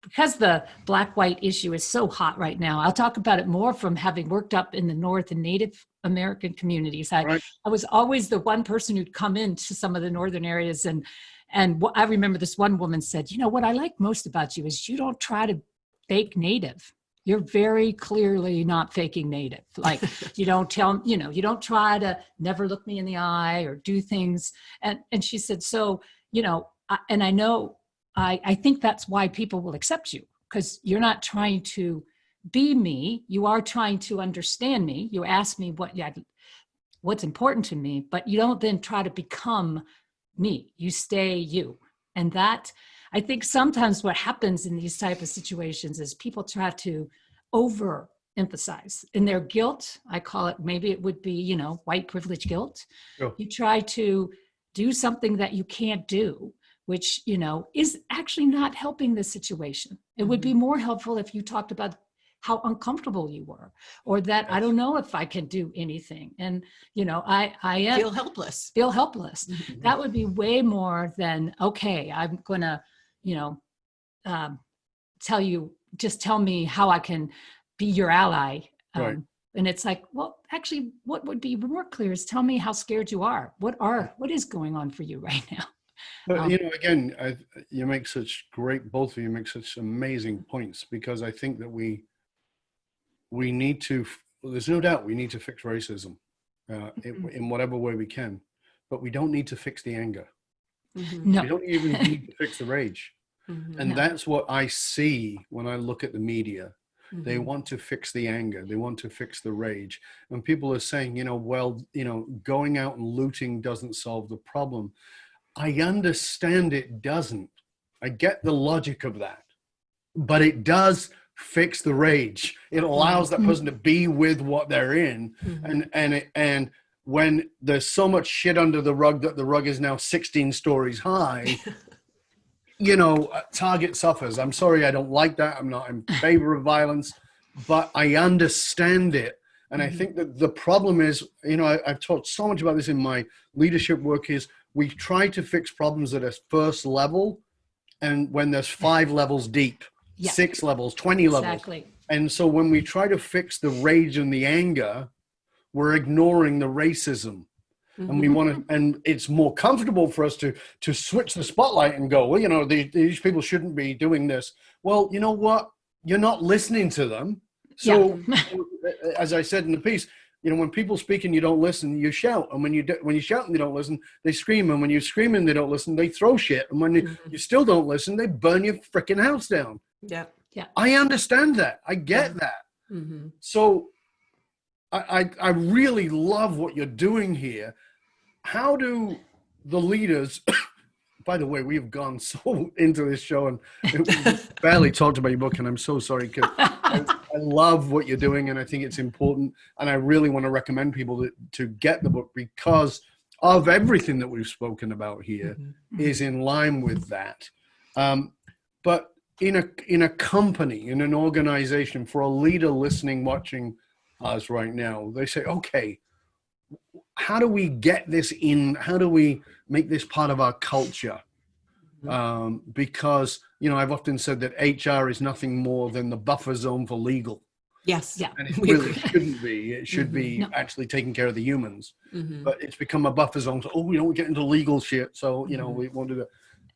because the black-white issue is so hot right now, I'll talk about it more from having worked up in the North and Native American communities. I was always the one person who'd come into some of the northern areas, and I remember this one woman said, what I like most about you is you don't try to fake Native. You're very clearly not faking Native. Like you don't you don't try to never look me in the eye or do things. And she said, so, I think that's why people will accept you, because you're not trying to be me. You are trying to understand me. You ask me what's important to me, but you don't then try to become me. You stay you. And that, I think sometimes what happens in these type of situations is people try to overemphasize in their guilt. I call it, maybe it would be, white privilege guilt. Sure. You try to do something that you can't do, which, is actually not helping the situation. It would be more helpful if you talked about how uncomfortable you were, or that I don't know if I can do anything. And, I feel helpless. Mm-hmm. That would be way more than, okay, I'm going to, tell me how I can be your ally. Right. And it's like, well, actually, what would be more clear is tell me how scared you are. What is going on for you right now? But, again, both of you make such amazing points, because I think that we need to, there's no doubt we need to fix racism in whatever way we can, but we don't need to fix the anger. No. We don't even need to fix the rage. And No. that's what I see when I look at the media. They want to fix the anger. They want to fix the rage. And people are saying, going out and looting doesn't solve the problem. I understand it doesn't. I get the logic of that. But it does fix the rage. It allows that person to be with what they're in. And when there's so much shit under the rug that the rug is now 16 stories high, Target suffers. I'm sorry, I don't like that. I'm not in favor of violence, but I understand it. And I think that the problem is, I've talked so much about this in my leadership work, is we try to fix problems at a first level, and when there's 5 levels deep, 6 levels, 20 levels. Exactly. And so when we try to fix the rage and the anger, we're ignoring the racism. And we want to, and it's more comfortable for us to switch the spotlight and go, well, these people shouldn't be doing this. Well, you know what? You're not listening to them. So as I said in the piece, when people speak and you don't listen, you shout. And when you shout and they don't listen, they scream. And when you scream and they don't listen, they throw shit. And when you still don't listen, they burn your freaking house down. Yeah. I understand that. I get that. So I really love what you're doing here. How do the leaders, by the way, we've gone so into this show and we barely talked about your book, and I'm so sorry, because I love what you're doing and I think it's important. And I really want to recommend people to get the book, because of everything that we've spoken about here is in line with that. But in a company, in an organization, for a leader listening, watching us right now, they say, okay, how do we get this in? How do we make this part of our culture? Because, I've often said that HR is nothing more than the buffer zone for legal. Yes. Yeah. And it really shouldn't be. It should be actually taking care of the humans. But it's become a buffer zone. So, we don't get into legal shit. So, we won't do that.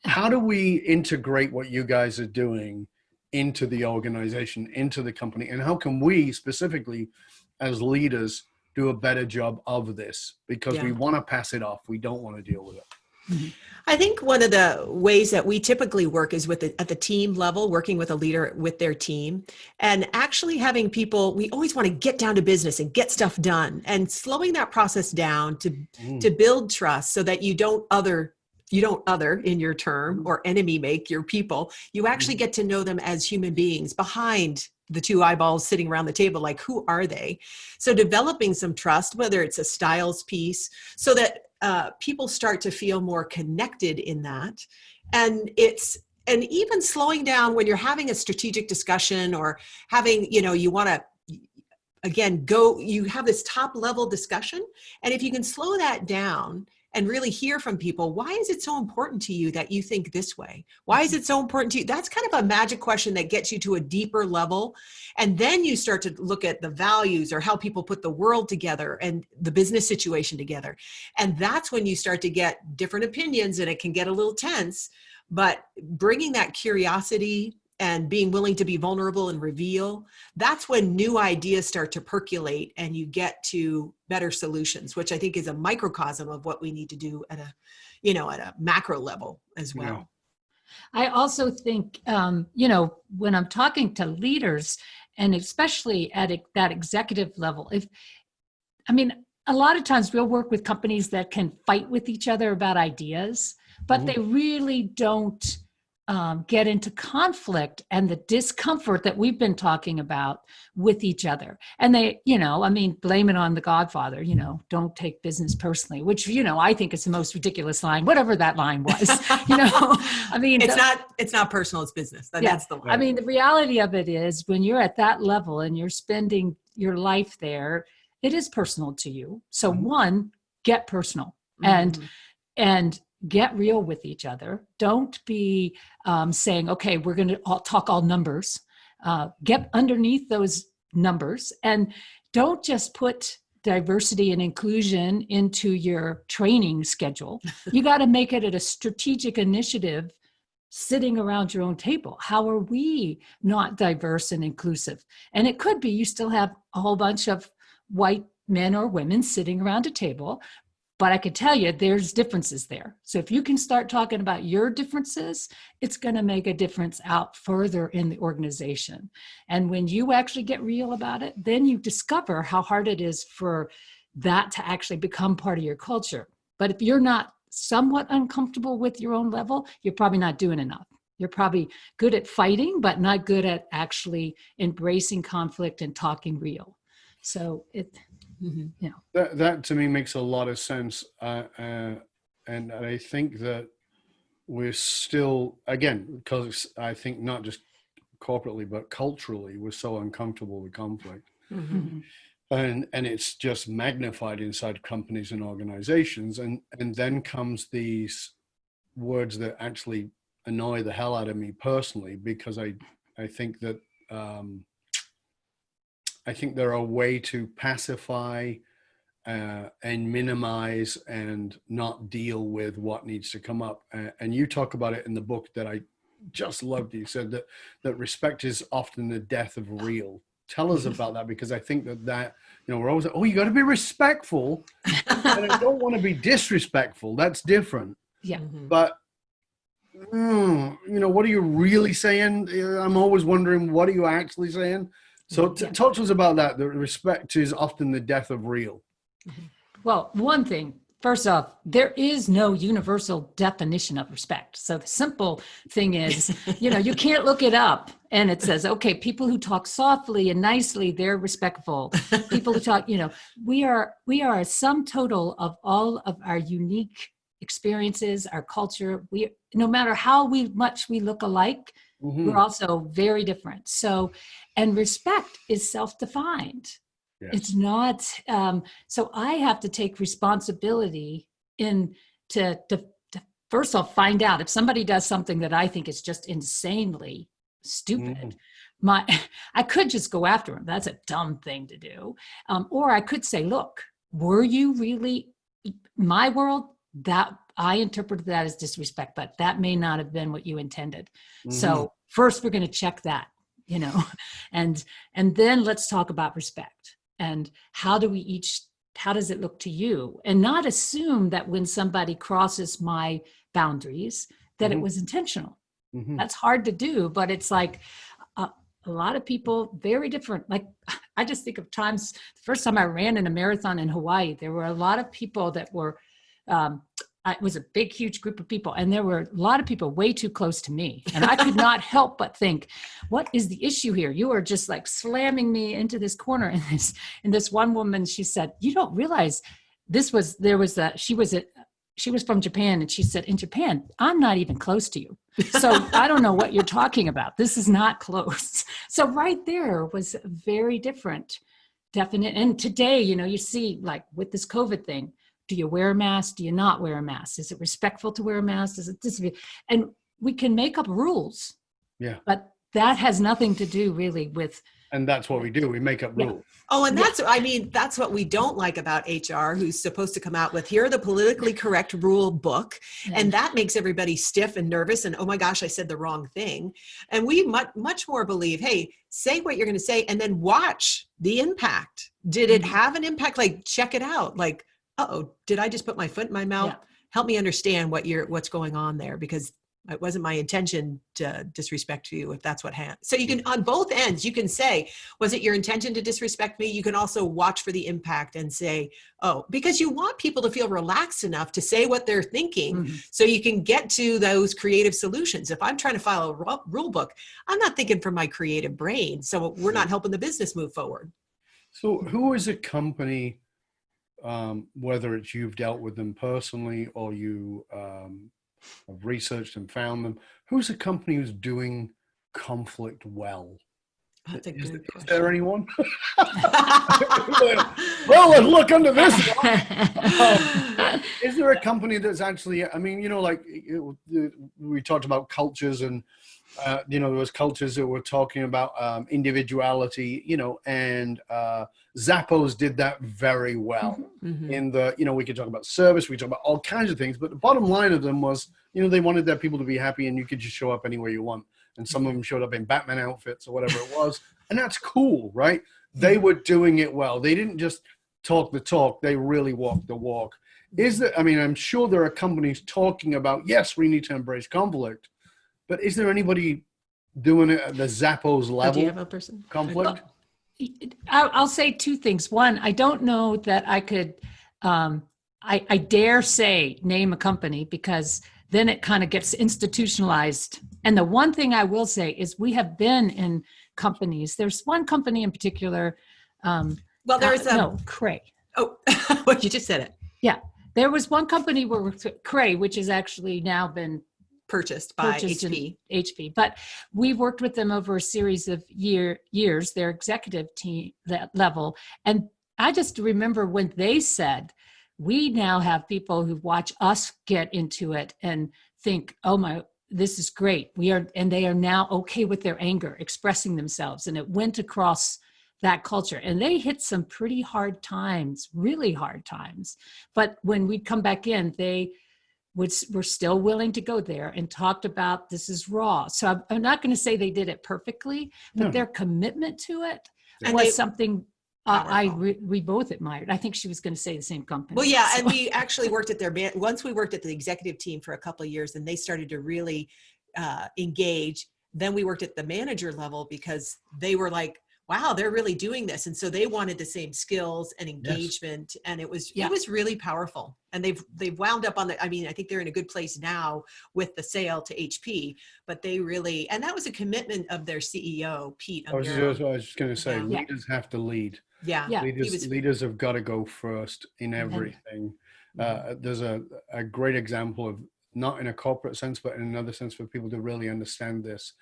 How do we integrate what you guys are doing into the organization, into the company? And how can we specifically as leaders do a better job of this? Because we want to pass it off. We don't want to deal with it. I think one of the ways that we typically work is at the team level, working with a leader with their team, and actually having people, we always want to get down to business and get stuff done, and slowing that process down to build trust, so that you don't other in your term or enemy make your people. You actually get to know them as human beings behind the 2 eyeballs sitting around the table. Like, who are they? So developing some trust, whether it's a styles piece, so that people start to feel more connected in that. And even slowing down when you're having a strategic discussion, or having, you want to, again, you have this top level discussion. And if you can slow that down and really hear from people. Why is it so important to you that you think this way? Why is it so important to you? That's kind of a magic question that gets you to a deeper level. And then you start to look at the values or how people put the world together and the business situation together. And that's when you start to get different opinions, and it can get a little tense. But bringing that curiosity and being willing to be vulnerable and reveal, that's when new ideas start to percolate and you get to better solutions, which I think is a microcosm of what we need to do at a macro level as well. Yeah. I also think, when I'm talking to leaders, and especially at that executive level, a lot of times we'll work with companies that can fight with each other about ideas, but they really don't get into conflict and the discomfort that we've been talking about with each other. And they, blame it on the Godfather, don't take business personally, which, I think is the most ridiculous line, whatever that line was, It's not personal, it's business. That's the line. The reality of it is when you're at that level and you're spending your life there, it is personal to you. So one, get personal and get real with each other. Don't be saying, okay, we're going to talk all numbers. Get underneath those numbers, and don't just put diversity and inclusion into your training schedule. You got to make it a strategic initiative sitting around your own table. How are we not diverse and inclusive? And it could be you still have a whole bunch of white men or women sitting around a table, but I could tell you there's differences there. So if you can start talking about your differences, it's going to make a difference out further in the organization. And when you actually get real about it, then you discover how hard it is for that to actually become part of your culture. But if you're not somewhat uncomfortable with your own level, you're probably not doing enough. You're probably good at fighting, but not good at actually embracing conflict and talking real. So that to me makes a lot of sense, and I think that we're still, again, because I think not just corporately but culturally we're so uncomfortable with conflict, and it's just magnified inside companies and organizations, and then comes these words that actually annoy the hell out of me personally, because I think that I think they're a way to pacify and minimize and not deal with what needs to come up. And you talk about it in the book that I just loved. You said that respect is often the death of real. Tell us about that, because I think that we're always like, oh, you got to be respectful. And I don't want to be disrespectful. That's different. Yeah. But what are you really saying? I'm always wondering, what are you actually saying? So talk to us about that. The respect is often the death of real. Well, one thing, first off, there is no universal definition of respect. So the simple thing is, you can't look it up and it says, okay, people who talk softly and nicely, they're respectful. People who talk, we are a sum total of all of our unique experiences, our culture. No matter how much we look alike, we're also very different. So, and respect is self-defined. Yes. It's not, so I have to take responsibility to first off, find out if somebody does something that I think is just insanely stupid. I could just go after them. That's a dumb thing to do. Or I could say, look, were you really, my world, that I interpreted that as disrespect, but that may not have been what you intended. So first we're going to check that, and then let's talk about respect and how does it look to you, and not assume that when somebody crosses my boundaries that it was intentional. That's hard to do, but it's like a lot of people, very different. Like I just think of times, the first time I ran in a marathon in Hawaii, there were a lot of people that were, it was a big, huge group of people, and there were a lot of people way too close to me. And I could not help but think, what is the issue here? You are just like slamming me into this corner. And this one woman, she said, you don't realize she was from Japan. And she said, in Japan, I'm not even close to you. So I don't know what you're talking about. This is not close. So right there was very different, definite. And today, you see, like with this COVID thing, Do you wear a mask? Do you not wear a mask? Is it respectful to wear a mask? Is it this? And we can make up rules. Yeah. But that has nothing to do really with. And that's what we do. We make up rules. Oh, and that's what we don't like about HR, who's supposed to come out with, here are the politically correct rule book. And that makes everybody stiff and nervous. And, oh my gosh, I said the wrong thing. And we much more believe, hey, say what you're going to say and then watch the impact. Did it have an impact? Like, check it out. Like, did I just put my foot in my mouth? Yeah. Help me understand what's going on there, because it wasn't my intention to disrespect you, if that's what happened. So you can, on both ends, you can say, was it your intention to disrespect me? You can also watch for the impact and say, because you want people to feel relaxed enough to say what they're thinking, so you can get to those creative solutions. If I'm trying to file a rule book, I'm not thinking from my creative brain. So we're not helping the business move forward. So who is a company, whether it's you've dealt with them personally or you have researched and found them, who's a company who's doing conflict well? That's a good question. Is there anyone? Well, let's look under this one. Is there a company that's actually, I mean, like we talked about cultures and, there was cultures that were talking about individuality, and Zappos did that very well. In the, we could talk about service, we could talk about all kinds of things, but the bottom line of them was, they wanted their people to be happy and you could just show up anywhere you want. And some of them showed up in Batman outfits or whatever it was. And that's cool, right? They were doing it well. They didn't just talk the talk, they really walked the walk. I'm sure there are companies talking about, yes, we need to embrace conflict. But is there anybody doing it at the Zappos level? Do you have a person? Conflict? I'll say two things. One, I don't know that I could, I dare say name a company, because then it kind of gets institutionalized. And the one thing I will say is we have been in companies. There's one company in particular. There's Cray. Oh, well, you just said it. Yeah. There was one company where Cray, which has actually now been purchased by HP. But we've worked with them over a series of years, their executive team level. And I just remember when they said, we now have people who watch us get into it and think, this is great. And they are now okay with their anger, expressing themselves. And it went across that culture. And they hit some pretty hard times, really hard times. But when we come back in, they were still willing to go there and talked about, this is raw. So I'm not going to say they did it perfectly, but their commitment to it was something we both admired. I think she was going to say the same company. Well, yeah. And we actually worked at once we worked at the executive team for a couple of years, and they started to really engage. Then we worked at the manager level, because they were like, wow, they're really doing this. And so they wanted the same skills and engagement. Yes. And it was really powerful. And they've wound up I think they're in a good place now with the sale to HP, but they really, and that was a commitment of their CEO, Pete. I was just going to say, leaders have to lead. Yeah. Leaders have got to go first in everything. There's a great example of, not in a corporate sense, but in another sense for people to really understand this.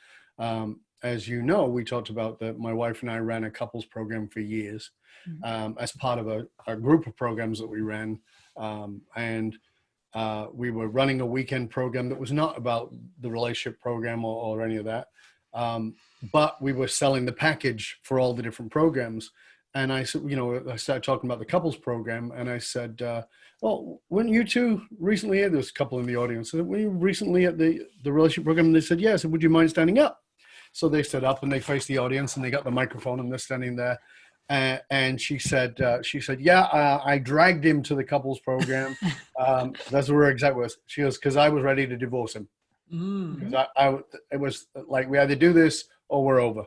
As you know, we talked about that my wife and I ran a couples program for years as part of a group of programs that we ran. And we were running a weekend program that was not about the relationship program or any of that. But we were selling the package for all the different programs. And I said, I started talking about the couples program, and I said, well, weren't you two recently here? There was a couple in the audience. Were you recently at the relationship program? And they said, yes. I said, would you mind standing up? So they stood up and they faced the audience and they got the microphone and they're standing there. And she said, I dragged him to the couples program. That's her exact words. She goes, because I was ready to divorce him. Because it was like, we either do this or we're over.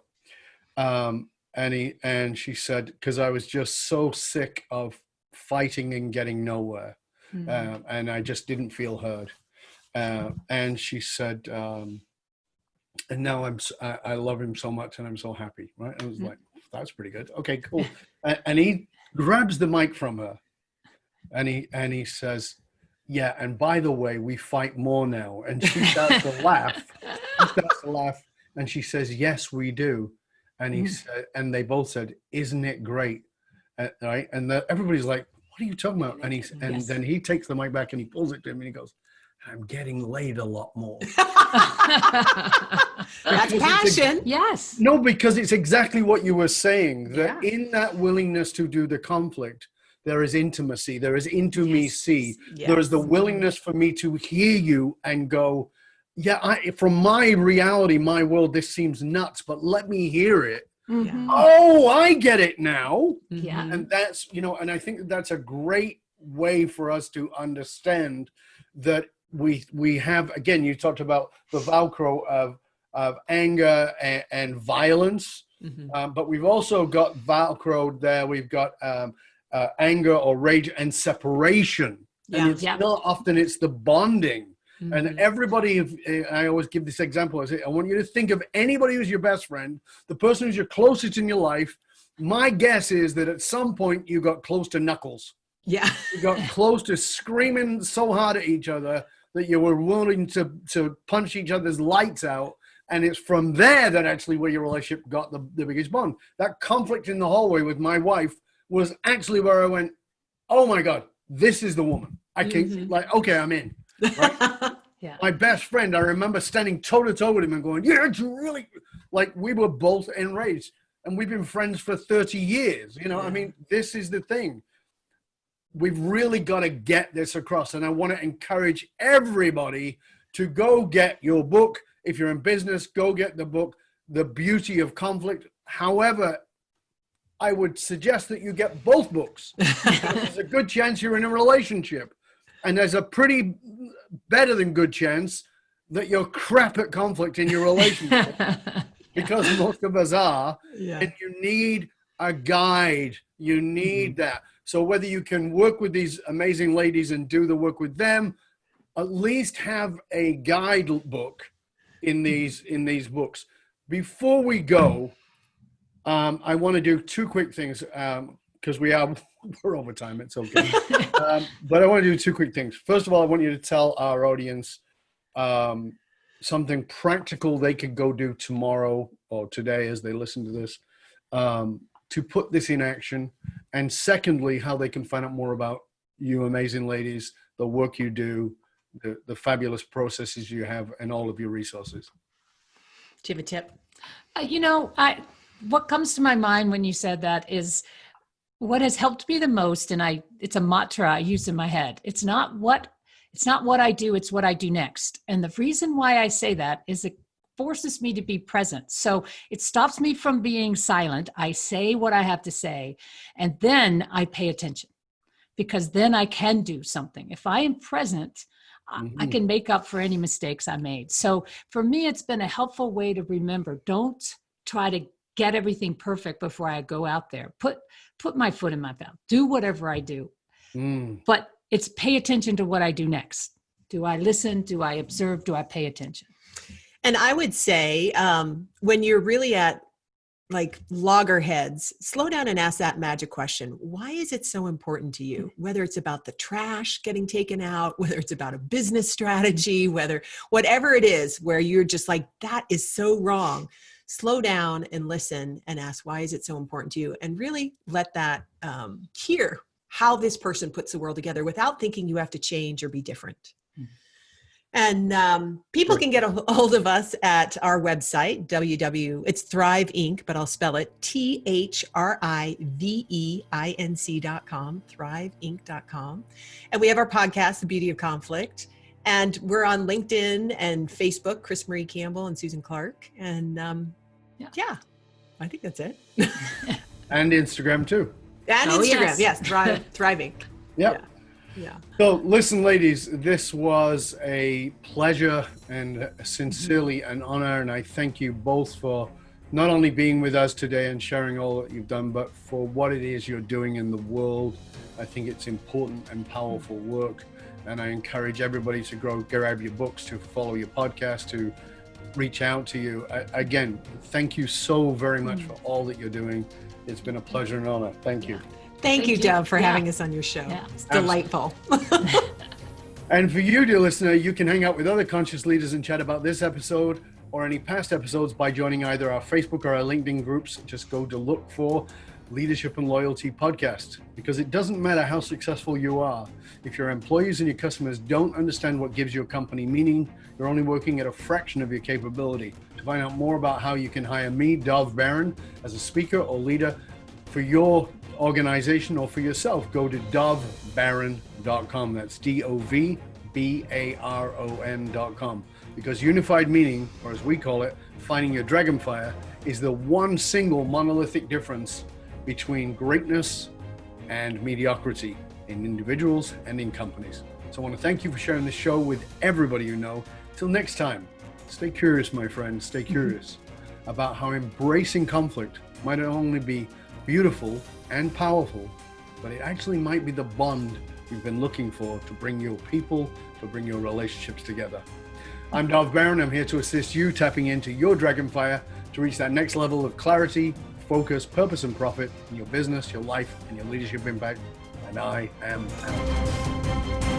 And she said, because I was just so sick of fighting and getting nowhere. And I just didn't feel heard. And she said, and now I love him so much and I'm so happy, right? I was like, that's pretty good. Okay, cool. And he grabs the mic from her and he says, yeah, and by the way, we fight more now. And she starts to laugh. And she says, yes, we do. And he said, and they both said, isn't it great? Right? And everybody's like, what are you talking about? And Yes. then he takes the mic back and he pulls it to him and he goes, I'm getting laid a lot more. That's passion. Yes. No, because it's exactly what you were saying, that in that willingness to do the conflict, there is intimacy, there is intimacy, there is the willingness for me to hear you and go, yeah, from my reality, my world, this seems nuts, but let me hear it. Mm-hmm. Oh, I get it now. Yeah. And that's, and I think that's a great way for us to understand that we have, again, you talked about the Velcro of anger and violence, but we've also got Velcro there. We've got anger or rage and separation. And it's not often, it's the bonding. And everybody, I always give this example. I say, I want you to think of anybody who's your best friend, the person who's your closest in your life. My guess is that at some point you got close to knuckles. Yeah. You got close to screaming so hard at each other that you were willing to punch each other's lights out. And it's from there that actually where your relationship got the biggest bond. That conflict in the hallway with my wife was actually where I went, oh my God, this is the woman. I can okay, I'm in. Right? My best friend, I remember standing toe to toe with him and going, yeah, it's really, like we were both enraged. And we've been friends for 30 years. I mean, this is the thing. We've really got to get this across. And I want to encourage everybody to go get your book. If you're in business, go get the book, The Beauty of Conflict. However, I would suggest that you get both books. There's a good chance you're in a relationship. And there's a pretty better than good chance that you're crap at conflict in your relationship. Because most of us are. And you need a guide. You need that. So whether you can work with these amazing ladies and do the work with them, at least have a guidebook in these books. Before we go, I want to do two quick things because we're over time. It's okay. But I want to do two quick things. First of all, I want you to tell our audience something practical they could go do tomorrow or today as they listen to this to put this in action. And secondly, how they can find out more about you amazing ladies, the work you do, the fabulous processes you have, and all of your resources. Do you have a tip? What comes to my mind when you said that is what has helped me the most. And it's a mantra I use in my head. It's not what I do, it's what I do next. And the reason why I say that is it forces me to be present. So it stops me from being silent. I say what I have to say, and then I pay attention because then I can do something. If I am present, I can make up for any mistakes I made. So for me, it's been a helpful way to remember, don't try to get everything perfect before I go out there. Put my foot in my mouth, do whatever I do. But it's pay attention to what I do next. Do I listen? Do I observe? Do I pay attention? And I would say when you're really at like loggerheads, slow down and ask that magic question. Why is it so important to you? Whether it's about the trash getting taken out, whether it's about a business strategy, whatever it is where you're just like, that is so wrong. Slow down and listen and ask, why is it so important to you? And really let that hear how this person puts the world together without thinking you have to change or be different. And people can get a hold of us at our website, it's Thrive Inc., but I'll spell it THRIVEINC.com, thriveinc.com. And we have our podcast, The Beauty of Conflict. And we're on LinkedIn and Facebook, CrisMarie Campbell and Susan Clarke. And I think that's it. And Instagram too. And Instagram, yes, Thrive Inc. Yep. Yeah. So listen, ladies, this was a pleasure and sincerely an honor. And I thank you both for not only being with us today and sharing all that you've done, but for what it is you're doing in the world. I think it's important and powerful work. And I encourage everybody to grab your books, to follow your podcast, to reach out to you. Again, thank you so very much for all that you're doing. It's been a pleasure and honor. Thank you. Thank you, Dove, for having us on your show. Yeah. It's delightful. And for you, dear listener, you can hang out with other conscious leaders and chat about this episode or any past episodes by joining either our Facebook or our LinkedIn groups. Just go to look for Leadership and Loyalty podcast, because it doesn't matter how successful you are. If your employees and your customers don't understand what gives your company meaning, you're only working at a fraction of your capability. To find out more about how you can hire me, Dov Baron, as a speaker or leader for your organization or for yourself, go to dovbaron.com. That's DOVBARON.com. Because unified meaning, or as we call it, finding your dragonfire, is the one single monolithic difference between greatness and mediocrity in individuals and in companies. So I want to thank you for sharing this show with everybody you know. Till next time, stay curious, my friends, stay curious about how embracing conflict might not only be beautiful and powerful, but it actually might be the bond you've been looking for to bring your people, to bring your relationships together. I'm Dov Baron. I'm here to assist you tapping into your dragonfire to reach that next level of clarity, focus, purpose, and profit in your business, your life, and your leadership impact. And I am out.